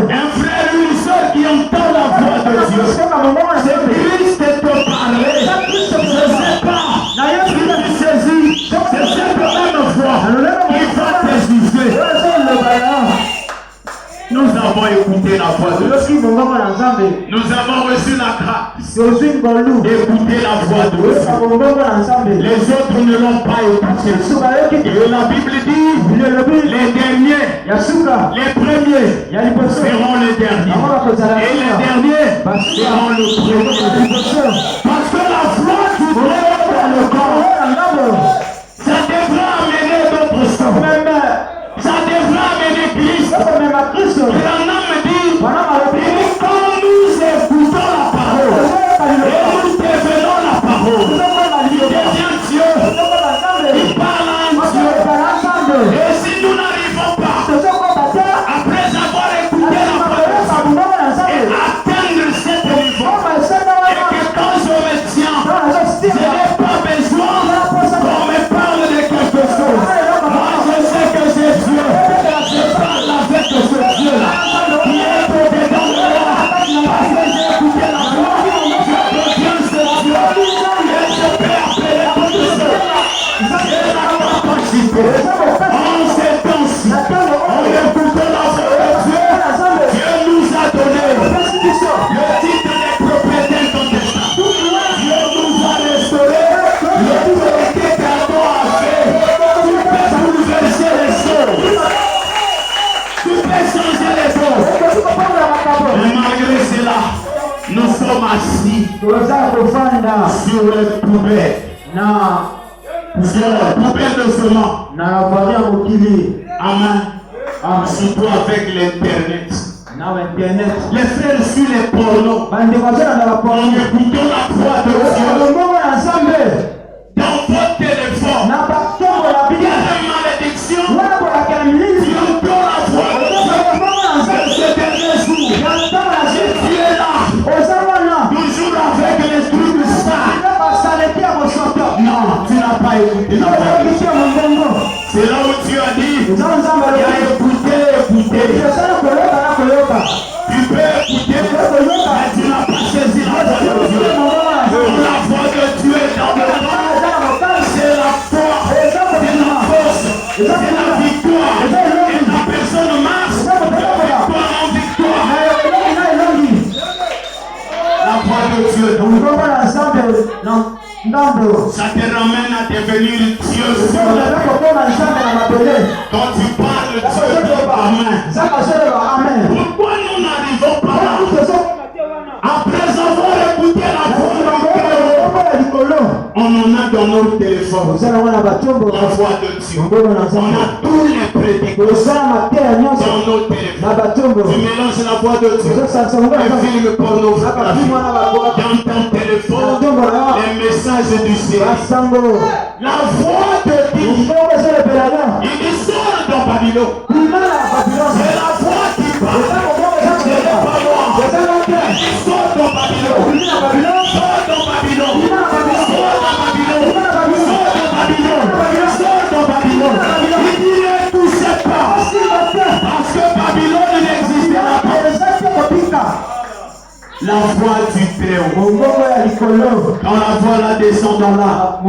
Un frère ou une soeur qui entend la voix de Dieu. C'est Christ te parler. Je ne sais pas. Si tu saisis, c'est cette même voix qui va te juger. Nous avons écouté la voix de Dieu. Nous avons reçu la grâce d'écouter la voix de Dieu. Les autres ne l'ont pas écouté. Et la Bible dit, les derniers, les premiers seront les derniers. Et les derniers seront les premiers. Parce que la voix du Dieu dans le corps, ça devra amener d'autres choses. Ça devra amener Christ. Et la âme dit, quand nous écoutons la parole, et nous devenons la parole, il devient Dieu, il parle en Dieu. Et si nous n'arrivons pas, après avoir écouté la parole, et atteindre cet niveau, et que quand je me tiens, je n'ai pas besoin qu'on me parle de quelque chose. Moi, je sais que c'est Dieu. Je parle avec ce Dieu-là qui est au-dedans de moi. Parce que j'ai écouté la voix, je deviens ce Dieu. Et je peux appeler toute chose. J'ai la capacité. En ces temps-ci, en écoutant la voix de Dieu, Dieu nous a donné le titre de propriété incontestable. Dieu nous a restauré l'autorité qu'Adam a fait. Tu peux bouleverser les choses. Tu peux changer les choses. Et malgré cela, nous sommes assis sur les poubelles. Sur les poubelles de ce monde. Amen. Surtout avec l'Internet. Les frères sur les pornos. En écoutant la voix de Dieu. Dans votre téléphone. Il y a des malédictions. Tu entends la voix de Dieu. Ce dernier jour. Tu es là. Toujours avec les trucs sales. Non, tu n'as pas écouté la voix de Dieu. C'est là où tu as dit. Il y a écouté. Tu peux écouter, mais tu n'as pas saisi la voix de Dieu. La voix de Dieu est dans le cœur. C'est la foi, c'est la force, c'est la victoire. Et la personne marche de victoire en victoire. La voix de Dieu. Ça te ramène à devenir Dieu. Quand tu parles, Dieu te Amen. Pourquoi nous n'arrivons pas là? Après avoir écouté la voix du cœur, on en a dans nos téléphones. La voix de Dieu. On a tous les prédicateurs dans nos téléphones. Tu mélanges la voix de Dieu. Les films pornographiques dans ton téléphone. Les messages du ciel. La voix de Dieu. Il dit sors dans Babylone. C'est la voix qui parle. Ce n'est pas moi. Il dit sors dans Babylone. Sors dans Babylone. Sors dans Babylone. Sors dans Babylone. Il dit ne touchez pas. Parce que Babylone n'existera pas. La voix du Très-Haut. Quand la voix la descend dans l'âme,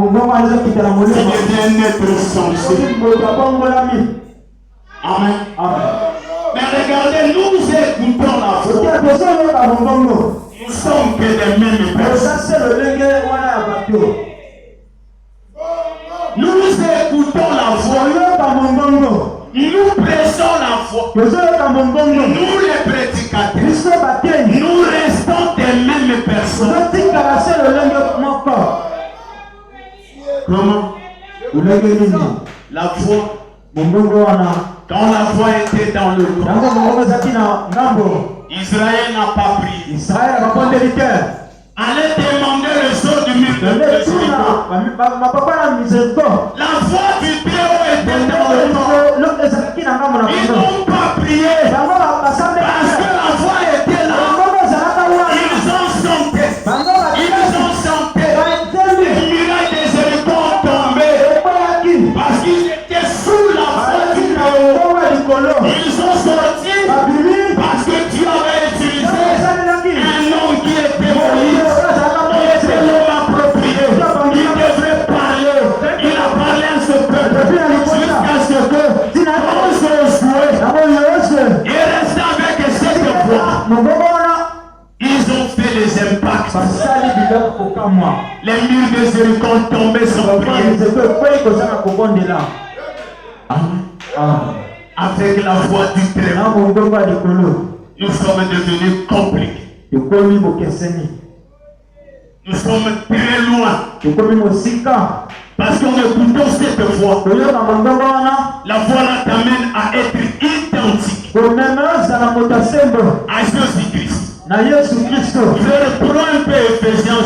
tu deviens un être sensible. Amen. Mais regardez, nous écoutons la voix. Nous sommes que des mêmes personnes. Nous écoutons la voix. Nous prêchons la foi. Nous les prédicateurs. Nous restons des mêmes personnes. Comment? La foi. Quand la foi était dans le camp, Israël n'a pas prié. Allez demander le sort du mur de miséricorde. La foi du Très-Haut était dans le camp. Ils n'ont pas prié parce que la foi était là. Ils ont chanté. Les murailles des Jéricho ont tombé parce qu'ils étaient sous la foi du Très-Haut. Ils ont sorti parce que Dieu avait utilisé un nom qui était Moïse. Il était l'homme approprié. Il devrait parler. Il a parlé à ce peuple jusqu'à ce que il reste avec cette voix. Ils ont fait les impacts. Les murs de Jéricho ont tombé sans prière. Avec la voix du Très-Haut, nous sommes devenus compliqués. Nous sommes très loin. Parce qu'en écoutant cette voix, la voix là t'amène à être identique à Jésus-Christ. Je reprends un peu Ephésiens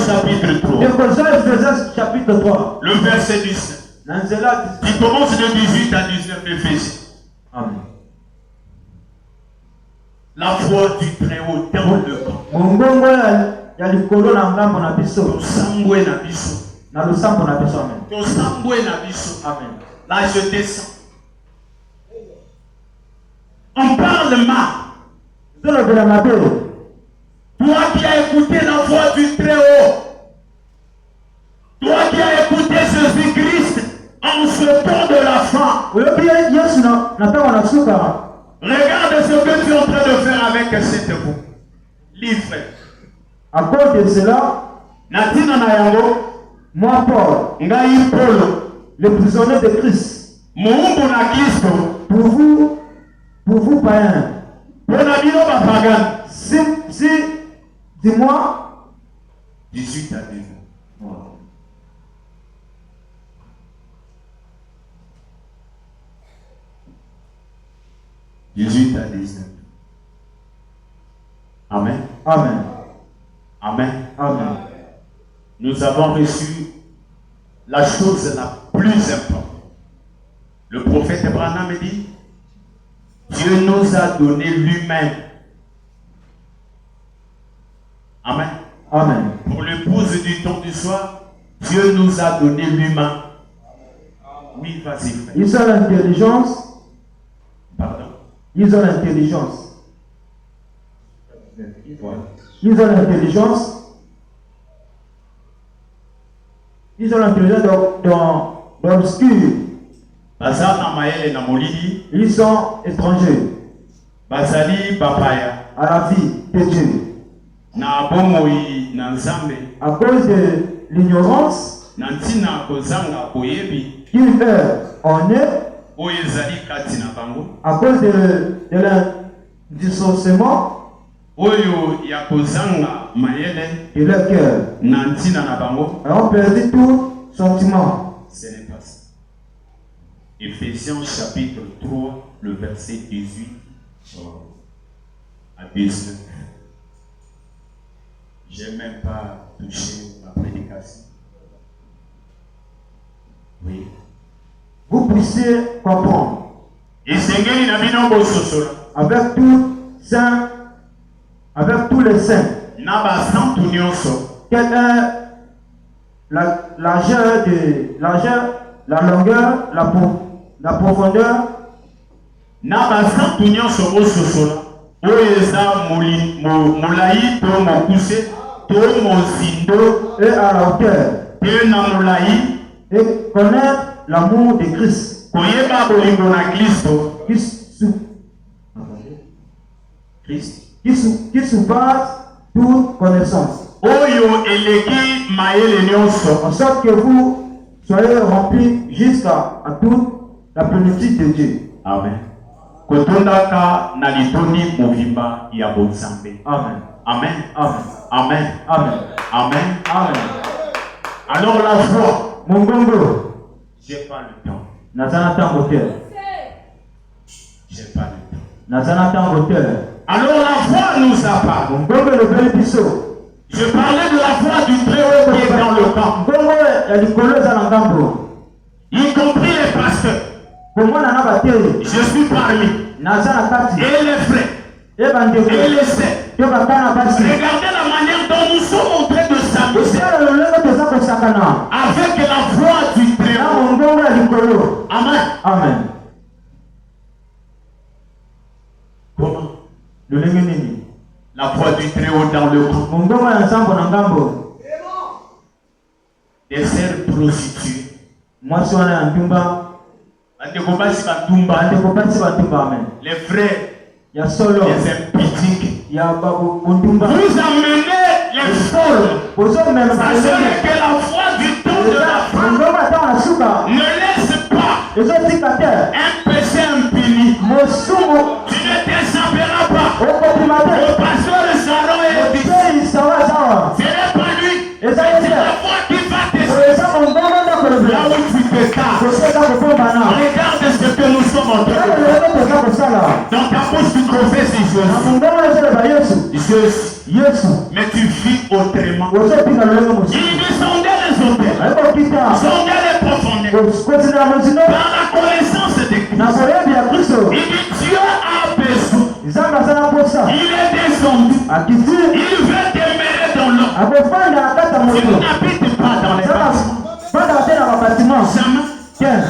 chapitre 3. Le verset 17. Il commence de 18 à 19 Ephésiens. Amen. La voix du Très-Haut dans le camp. Là je descends. On parle mal. Toi qui as écouté la voix du Très-Haut, toi qui as écouté Jésus-Christ en ce temps de la fin, regarde ce que tu es en train de faire avec cette voix. Livre. À cause de cela, Natina Nayango, moi Paul, Ngaï Polo, le prisonnier de Christ, Moumbo na Christo, pour vous païens, si, dis-moi, 18 à 19. 18 à 19. Amen. Amen. Amen. Amen. Nous avons reçu la chose la plus importante. Le prophète Abraham dit, Dieu nous a donné lui-même. Amen. Amen. Pour l'épouse du temps du soir, Dieu nous a donné lui-même. Oui, vas-y, frère. Il a l'intelligence, Ils ont l'intelligence. Ils ont l'intelligence. Ils ont l'intelligence dans l'obscur. Baza na mayele na molili. Ils sont étrangers Bazali bapaya. à la vie de Dieu. Na bomoi na nzambe. À cause de l'ignorance Na ntina kozanga boyebi. qu'ils en est, Oyo ezali kati na bango. à cause de l'indissociement Oyo ya kozanga mayele de leur cœur, na ntina na bango. ont perdu tout sentiment. Ce n'est pas ça. Éphésiens chapitre 3, le verset 18 à 19. Je n'ai même pas touché ma prédication. Oui. Vous puissiez comprendre Et Seigneur, il a mis dans vos sosola. avec tout saint, avec tous les saints, Naba santu nyonso. quelle est la largeur, la longueur, la profondeur, Naba santu nyonso vos sosola. Oyo eza molai to mokuse to mozindo et à la hauteur, te na molai. et connaître l'amour de Christ Koyeba bolingo na Kristo. qui surpasse toute connaissance, Oyo eleki mayele nyonso. en sorte que vous soyez remplis jusqu'à toute la plénitude de Dieu. Amen. Kotondaka na litoni movimba ya bonzambe. Amen. Amen. Amen. Amen. Amen. Amen. Amen. Alors la foi, Mongongo, j'ai pas le temps. Nazana Tangotel. J'ai pas le temps. Nazana Tangotel. Alors la foi nous appartient. Mongongo le bel piso. Je parlais de la foi du Très-Haut qui est dans le camp. Mongongo ya likolo za ngambo. Y compris les pasteurs. Pomona na bateri. Je suis parmi. Nazana kati. Et les frères. Et bandeko. Et les sœurs. Yo bakana basi. Regardez la manière dont nous sommes en train de s'amuser. Osala lolenge toza kosakana. Avec la foi du Na Très-Haut. mongongo ya likolo. Amen. Amen. Comment? Lolenge nini? La foi du Très-Haut dans le camp. Mongongo ya nsambo na ngambo. Des sœurs prostituées. Mwasi wana ya ntumba. Bandeko basi batumba. Bandeko basi batumba. Amen. Les frères, Ya solo. les impidiques. Ya babu ntumba. Vous amenez les folles. Bozo même Ça serait que la foi du temps de la femme mongongo ata na suka. ne laisse pas Ezotika te. un péché impuni. Mosumu Tu ne t'échapperas pas. okopima te. Le pasteur de Saron est dit, Motei sawa sawa. ce n'est pas lui, Eza c'est ye la te. foi qui va t'échapper. Eza mongongo nda kolobela. Là où tu te casses, Koseka kopombana. regarde ce que nous sommes en train Kaka de faire. lolenge toza kosala. Dans ta bouche, tu confesses Na Jésus. mongongo ezoloba Yesu. Jésus. Yesu. Mais tu vis autrement. Ozopika lolenge Il mosusu. dit sonder les hôtels, Ayokokita. sonder les profondeurs. Kotina mosino. Dans la connaissance de Christ. Na koyebi ya Kristo. Il dit Dieu a besoin. Nzambe asala posa. Il est descendu. Akiti. Il veut demeurer dans l'homme. Akofanda na kati ya Tu moto. n'habites pas dans les bâtiments. Fanda te na babatiment. Jamais. Tiens.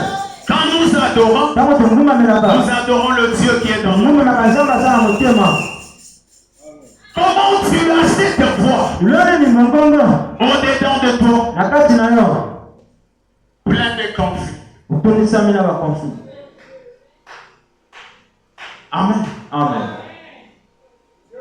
Quand nous adorons, Tango tongumamelaka. nous adorons le Dieu qui est dans nous. Tongumelaka Nzambe aza na motema. Comment tu as cette voix Loni ni mongongo. au-dedans de toi, Na kati na yo. plein de conflits? Otonisami na bakonflit. Amen. Amen.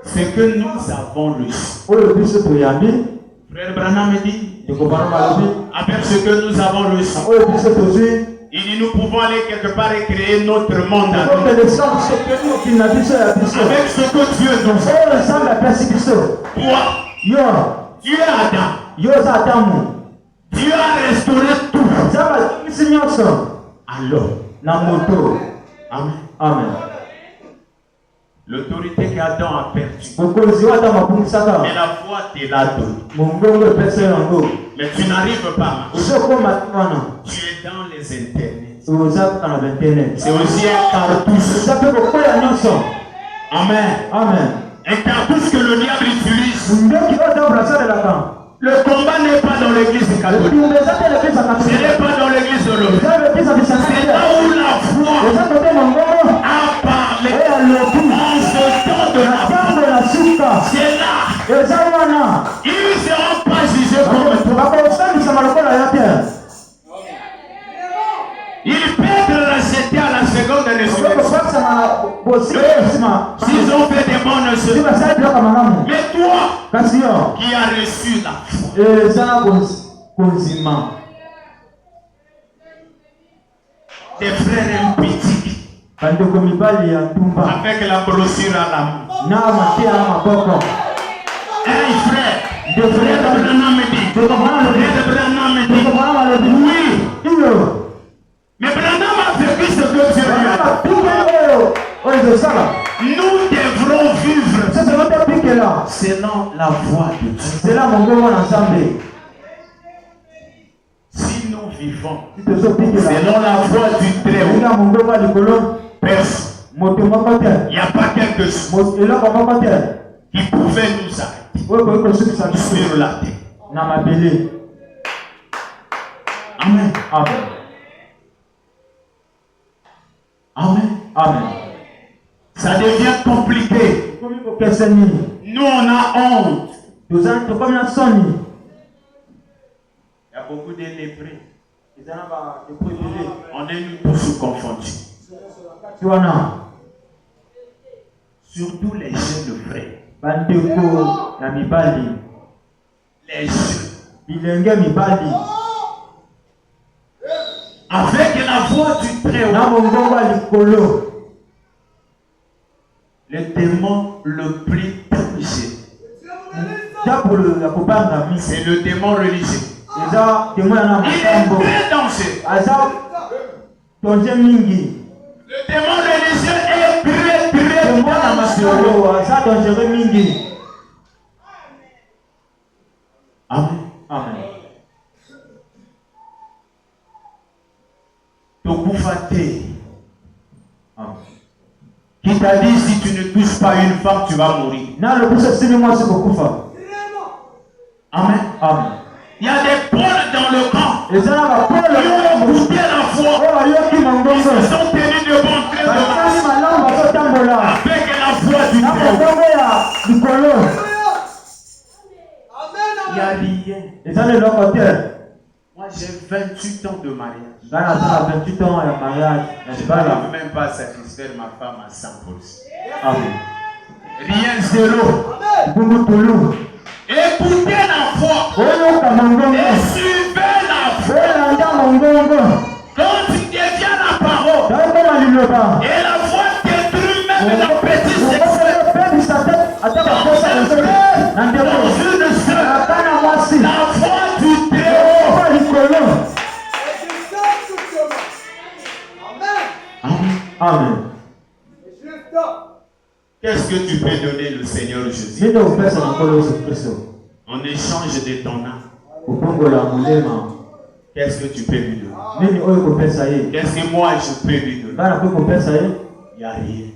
C'est que nous avons reçu. Oyo biso toyambi. Frère Branham dit, Ekobana balobi. avec ce que nous avons reçu, Oyo biso tozwi. il dit nous pouvons aller quelque part et créer notre monde à nous. Okende sango sokeli okili na biso ya biso. Avec ce que Dieu nous a. Oyo Nzambe apesi biso. Toi, Yo. Dieu Adam, Yo oza Adamu. Dieu a restauré tout. Nzambe atumisi nyonso. Alors, Na moto. Amen. Amen. L'autorité qu'Adam a perdue, Bokonzi wa Adamu apungisaka. mais la foi te l'a donnée. Mongongo epesa yango. Mais tu n'arrives pas à marcher. Ozokoma wana. Tu es dans les internets. Oza kaka na internet. C'est aussi un cartouche. Oza mpe kokwea nyonso. Amen. Amen. Un cartouche que le diable utilise. Ndoki oyo Nzambe asalelaka. Le combat n'est pas dans l'église catholique. Etumba eza te l'église ya Ce katolika. n'est pas dans l'église de l'homme. Eza l'église ya C'est bisangeli là te. où la foi Eza kote mongongo. a parlé. Oyo Il peut être racheté à la seconde résurrection. S'ils ont fait des bonnes choses. Mais toi, qui as reçu la foi, tes frères impudiques, avec la brossure à la main. Hey frère, de Branham me dit, oui. Mais Branham a vécu ce que Dieu a dit. Nous devrons vivre selon la voie de Dieu. Si nous vivons selon la voie du Très-Haut, il n'y a pas quelque chose qui pouvait nous arrêter sur la terre. Amen. Amen. Amen. Amen. Ça devient compliqué. Nous, on a honte. Il y a beaucoup de lépreux. On est nous tous confondus. Surtout les jeunes frères. Les jeunes. Avec la voix du Très-Haut, le démon le plus dangereux, c'est le démon religieux. Il est très dangereux. Le démon religieux est très dangereux. Amen. Amen. Qui t'a dit si tu ne touches pas une femme, tu vas mourir. Amen. Amen. Il y a des Pauls dans le camp. Ils ont goûté la foi. Ils se sont tenus devant Dieu avec la foi du Très-Haut. Il n'y a rien. Moi j'ai 28 ans de mariage. Je ne peux même pas satisfaire ma femme à 100%. Amen. Rien, zéro. Écoutez la foi. Et suivez la foi. Quand tu deviens la parole. Et la foi détruit même la petite sexe. Dans une seule. La foi du Très-Haut. Amen. Qu'est-ce que tu peux donner le Seigneur Jésus en échange de ton âme? Qu'est-ce que tu peux lui donner? Qu'est-ce que moi je peux lui donner? Il n'y a rien.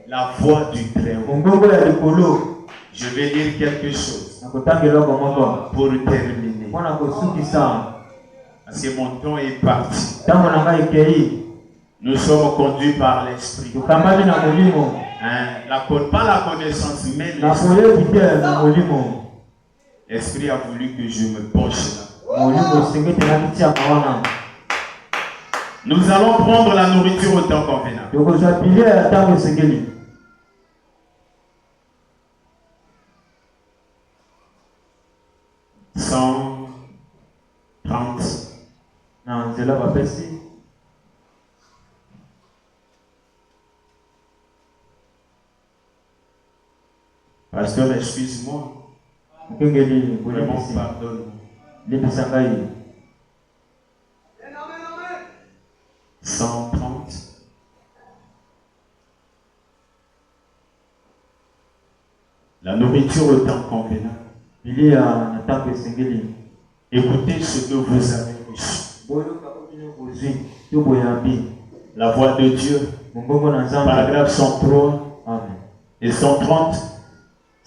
La voix du Très-Haut. Je vais dire quelque chose pour terminer. Parce que mon temps est parti. Nous sommes conduits par l'Esprit. Pas la connaissance, mais l'Esprit a voulu que je me penche là. Nous allons prendre la nourriture au temps convenable. 130. Pasteur, excuse-moi. Vraiment, pardonne-moi. 130. La nourriture au temps convenable. Écoutez ce que vous avez reçu. La voix de Dieu. Paragraphe 103. Et 130.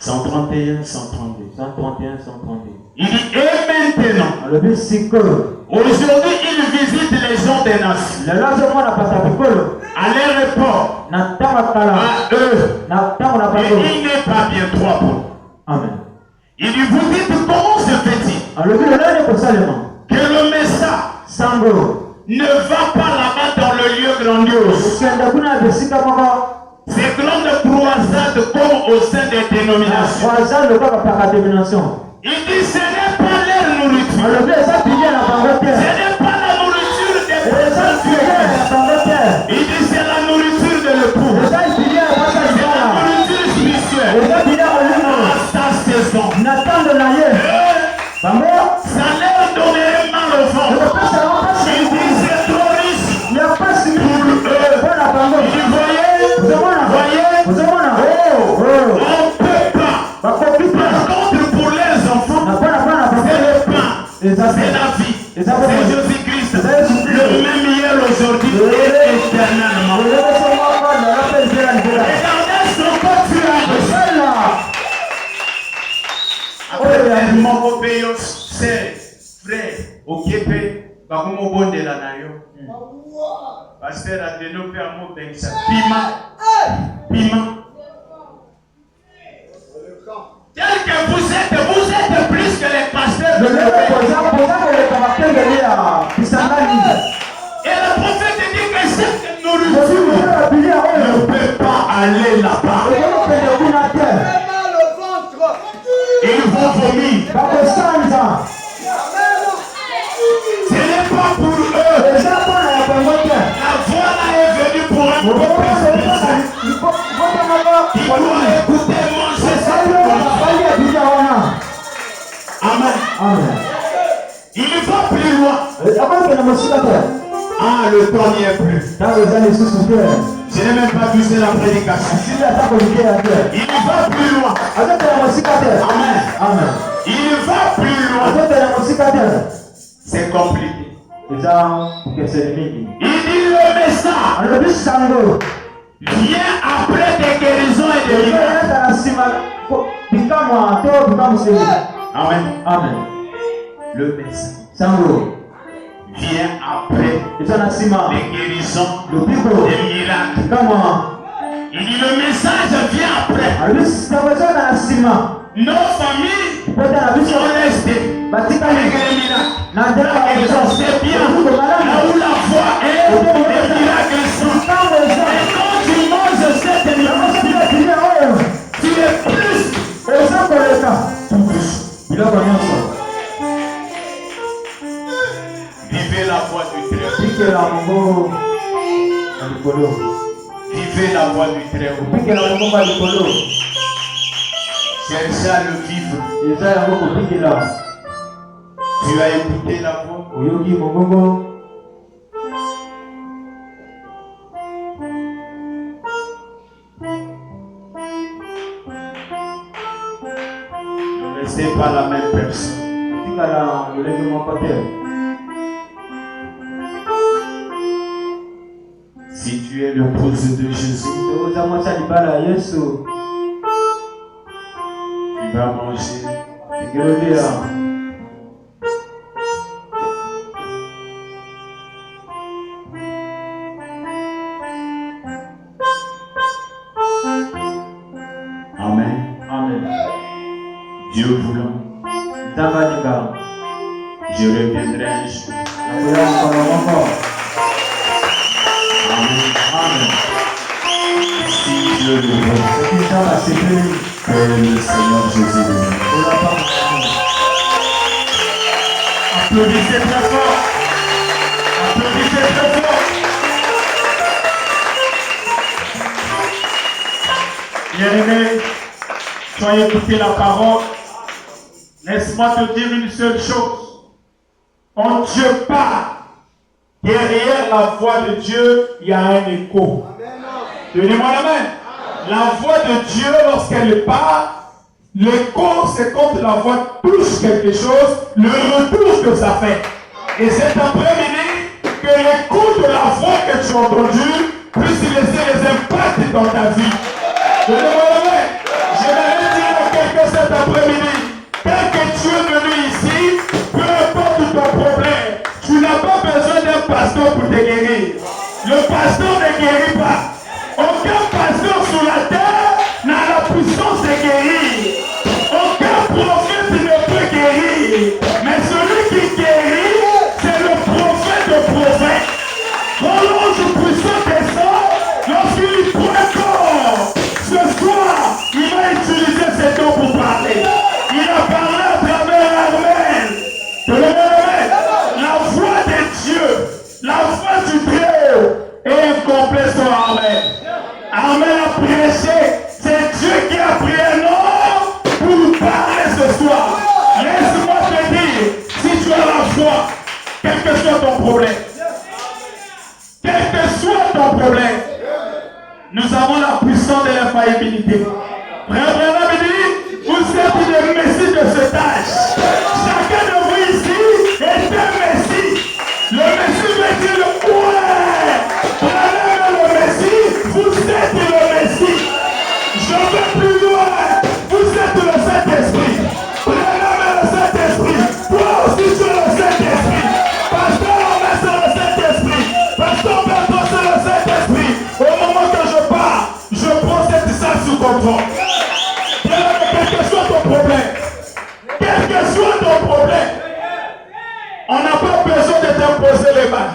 131, 132. 131, 132. Il dit, et maintenant, aujourd'hui, il visite les gens des nations. À l'aéroport, à eux, et il n'est pas bien trois pour. Amen. Il dit, vous dites comment se fait-il que le message ne va pas là-bas dans le lieu grandiose. Ces grandes croisades comme au sein des dénominations. Il dit ce n'est pas leur nourriture. Ce n'est pas la nourriture des personnes. Il dit c'est la nourriture de l'époux. C'est la nourriture spirituelle. À sa saison. Ça leur donnerait mal au ventre. Il dit c'est trop riche pour eux. Il dit voyez, on ne peut pas. Par contre pour les enfants, c'est le pain, c'est la vie, c'est Jésus-Christ, le même hier, aujourd'hui et éternellement. Regardez son corps c'est frère, au Képé, Bakumo Bonde la Nayo. Pasteur a développé un mot d'exa. Pima. Tel que vous êtes plus que les pasteurs de et le prophète dit que cette nourriture ne peut pas aller là-bas. Ils vont vomir. Ce n'est pas pour eux. La voix là est venue pour un peuple spécial. Il doit écouter manger ça. Amen. Il va plus loin. Ah, le temps n'y est plus. Je n'ai même pas vu la prédication. Il va plus loin. Amen. Il va plus loin. C'est compliqué. Il dit le message vient après des guérisons et des miracles. Amen. Le message vient après des guérisons, des miracles. Il dit le message vient après. Nos familles sont restées avec les miracles. La guérison c'est bien. Là où la foi est, les miracles sont. Et quand tu manges cette nourriture, tu es plus. Vivez la voie du Très-Haut. Vivez la voie du Très-Haut. Cherchez à le vivre. Tu as écouté la voix. Ne restez pas la même personne. Si tu es le l'épouse de Jésus, tu vas manger. Amen. Dieu voulant, je reviendrai un jour. Amen. Si Dieu le veut, que le Seigneur Jésus le veut. Applaudissez très fort. Bien-aimé, tu as écouté la parole. Laisse-moi te dire une seule chose. Quand Dieu parle, derrière la voix de Dieu, il y a un écho. Donnez-moi la main. La voix de Dieu, lorsqu'elle parle, l'écho, c'est quand la voix touche quelque chose, le retour que ça fait. Et cet après-midi, que l'écho de la voix que tu as entendue puisse laisser les impacts dans ta vie. Donnez-moi la main. J'aimerais dire à quelqu'un cet après-midi, tel que tu es venu ici, peu importe ton problème, tu n'as pas besoin d'un pasteur pour te guérir. Le pasteur ne guérit pas. Aucun pasteur sur la terre n'a la puissance de guérir. Aucun prophète ne peut guérir. Mais celui qui guérit, c'est le prophète de prophètes. Au nom du puissant des sangs, lorsqu'il prend corps, ce soir, il va utiliser ses dons pour parler. Il a parlé à travers Armel. La voix de Dieu, la voix du Très-Haut est incomplète sur Armel. Armel a prêché, c'est Dieu qui a pris un homme pour nous parler ce soir. Laisse-moi te dire, si tu as la foi, quel que soit ton problème, quel que soit ton problème, nous avons la puissance de l'infaillibilité. Frère Branham dit, vous êtes des messies de cet âge. Chacun de vous ici est un messie. Le messie veut dire ouais. Branham est le messie, vous êtes le messie. Je veux plus loin, vous êtes le Saint-Esprit. Branham est le Saint-Esprit. Toi aussi tu es le Saint-Esprit. Pasteur Armel c'est le Saint-Esprit. Pasteur Bertrand c'est le Saint-Esprit. Au moment que je pars, je prends cette salle sous contrôle. Quel que soit ton problème, quel que soit ton problème, on n'a pas besoin de t'imposer les mains.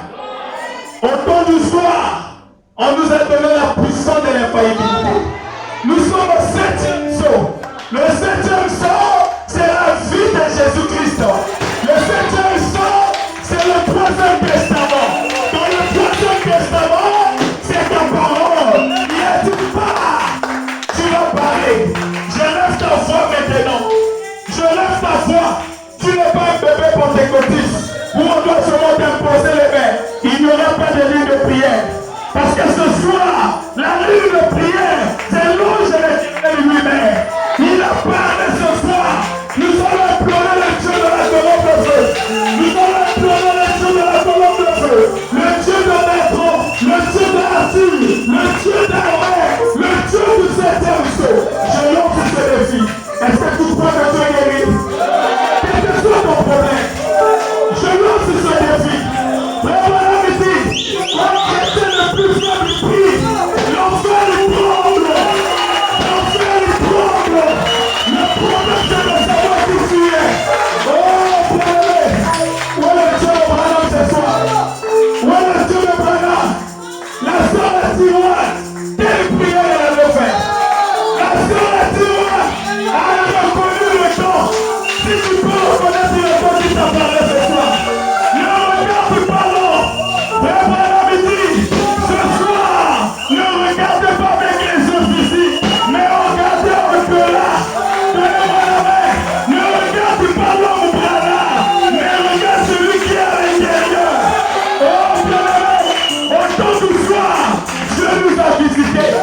Au temps du soir, on nous a donné la puissance de l'infaillibilité. Nous sommes au 7e saut. Le 7e saut, c'est la vie de Jésus-Christ. Le 7e saut, c'est le 3e testament. Dans le 3e testament, c'est ta parole. Il a dit pas, tu vas parler. Je lève ta voix maintenant. Je lève ta voix. Tu n'es pas un bébé pentecôtiste où on doit seulement t'imposer les mains. Il n'y aura pas de ligne de prière. Parce que ce soir, la ligne de prière, c'est l'ange de l'Éternel lui-même. Il a parlé ce soir. Nous allons implorer le Dieu de la colonne de feu. Nous allons implorer le Dieu de la colonne de feu. Le Dieu de Bertrand, le Dieu d'Arthur, le Dieu d'Armel, le Dieu du 7e saut. Je lance ce défi. Est-ce que tu crois que tu es guéri? Quel que soit ton problème, je lance ce défi. Vraiment la musique, quand j'étais le plus faible prix, l'enfer il tremble. L'enfer il tremble. Le problème c'est de savoir qui tu es. Oh, bien-aimé, où est le Dieu de Branham ce soir? Où est le Dieu de Branham? La sœur la tiroire, quelle prière elle a fait? La sœur la tiroire a reconnu le temps. Si tu peux reconnaître le temps qui t'a parlé ce soir, ne regarde pas l'homme. Frère Branham dit, ce soir, ne regardez pas avec les yeux physiques, mais regardez au-delà. Donnez-moi la main. Ne regarde pas l'homme Branham, mais regarde celui qui est à l'intérieur. Oh bien-aimé, au temps du soir, Dieu nous a visités.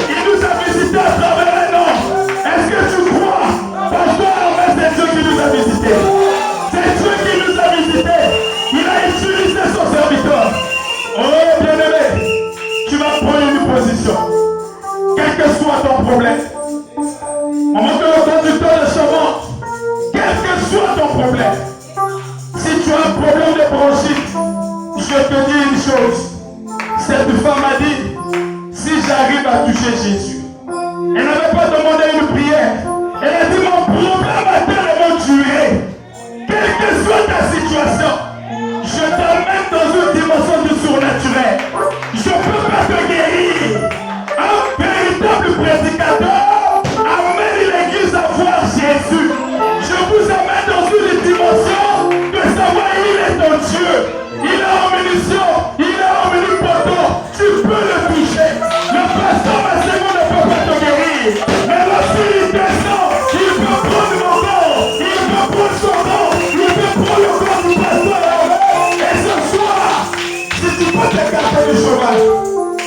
Il nous a visités à travers un homme. Est-ce que tu crois? Pasteur Armel, c'est Dieu qui nous a visités. C'est Dieu qui nous a visités. Il a utilisé son serviteur. Oh bien-aimé, tu vas prendre une position. Quel que soit ton problème. Au moment que le conducteur de chemin, quel que soit ton problème. Si tu as un problème de bronchite, je te dis une chose. Cette femme a dit, si j'arrive à toucher Jésus, elle n'avait pas demandé une prière. Elle a dit, mon problème a tellement duré. Quelle que soit ta situation, je t'amène dans une dimension du surnaturel. Je ne peux pas te guérir. Un véritable prédicateur amène l'église à voir Jésus. Je vous amène dans une dimension de savoir il est ton Dieu. Il est en munition, il est en mini-poteau. Tu peux le toucher. Le pasteur Massémo ne peut pas te guérir. Mais lorsqu'il descend, il peut prendre mon corps, il peut prendre son corps, il peut prendre le corps du pasteur. Et ce soir, si tu peux t'écarter du cheval,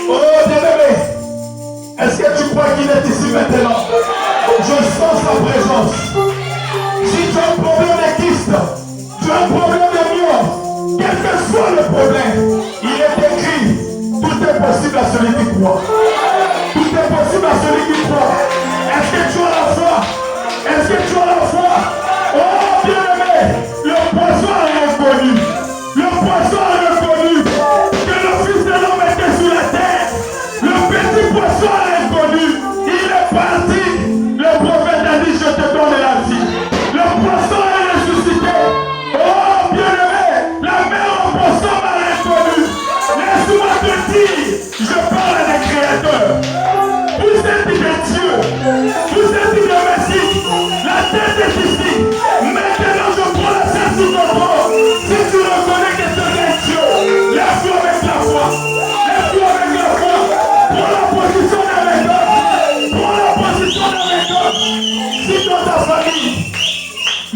oh bien-aimé, est-ce que tu crois qu'il est ici maintenant? Je sens sa présence. Si tu as un problème de kyste, tu as un problème de myome, quel que soit le problème, il est écrit, tout est possible à celui qui croit. Tout est possible à celui qui croit. Est-ce que tu as la foi? Est-ce que tu as la foi? Oh bien-aimé, le poisson a reconnu. Le poisson a reconnu que le Fils de l'homme était sur la terre. Le petit poisson a reconnu. Il est parti. Le prophète a dit, je te donne la vie. Le poisson est ressuscité. Oh bien-aimé, la mer en poisson m'a reconnu. Les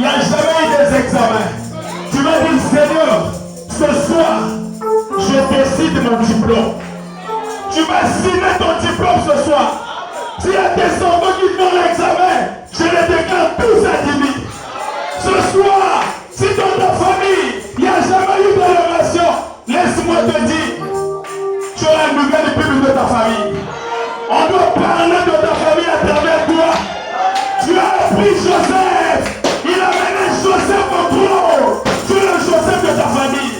n'y a jamais eu des examens. Tu m'as dit, Seigneur, ce soir, je décide mon diplôme. Tu vas signer ton diplôme ce soir. S'il y a des enfants qui font l'examen, je les déclare tous admis. Ce soir, si dans ta famille, il n'y a jamais eu d'élévation, laisse-moi te dire, tu as la nouvelle publique de ta famille. On doit parler de ta famille à travers toi. Tu as appris Joseph. Il a mené Joseph au trône. Tu es le Joseph de ta famille.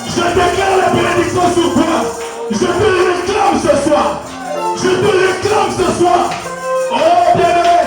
Je déclare la bénédiction sur toi. Je te réclame ce soir. Je te réclame ce soir. Oh bien-aimé.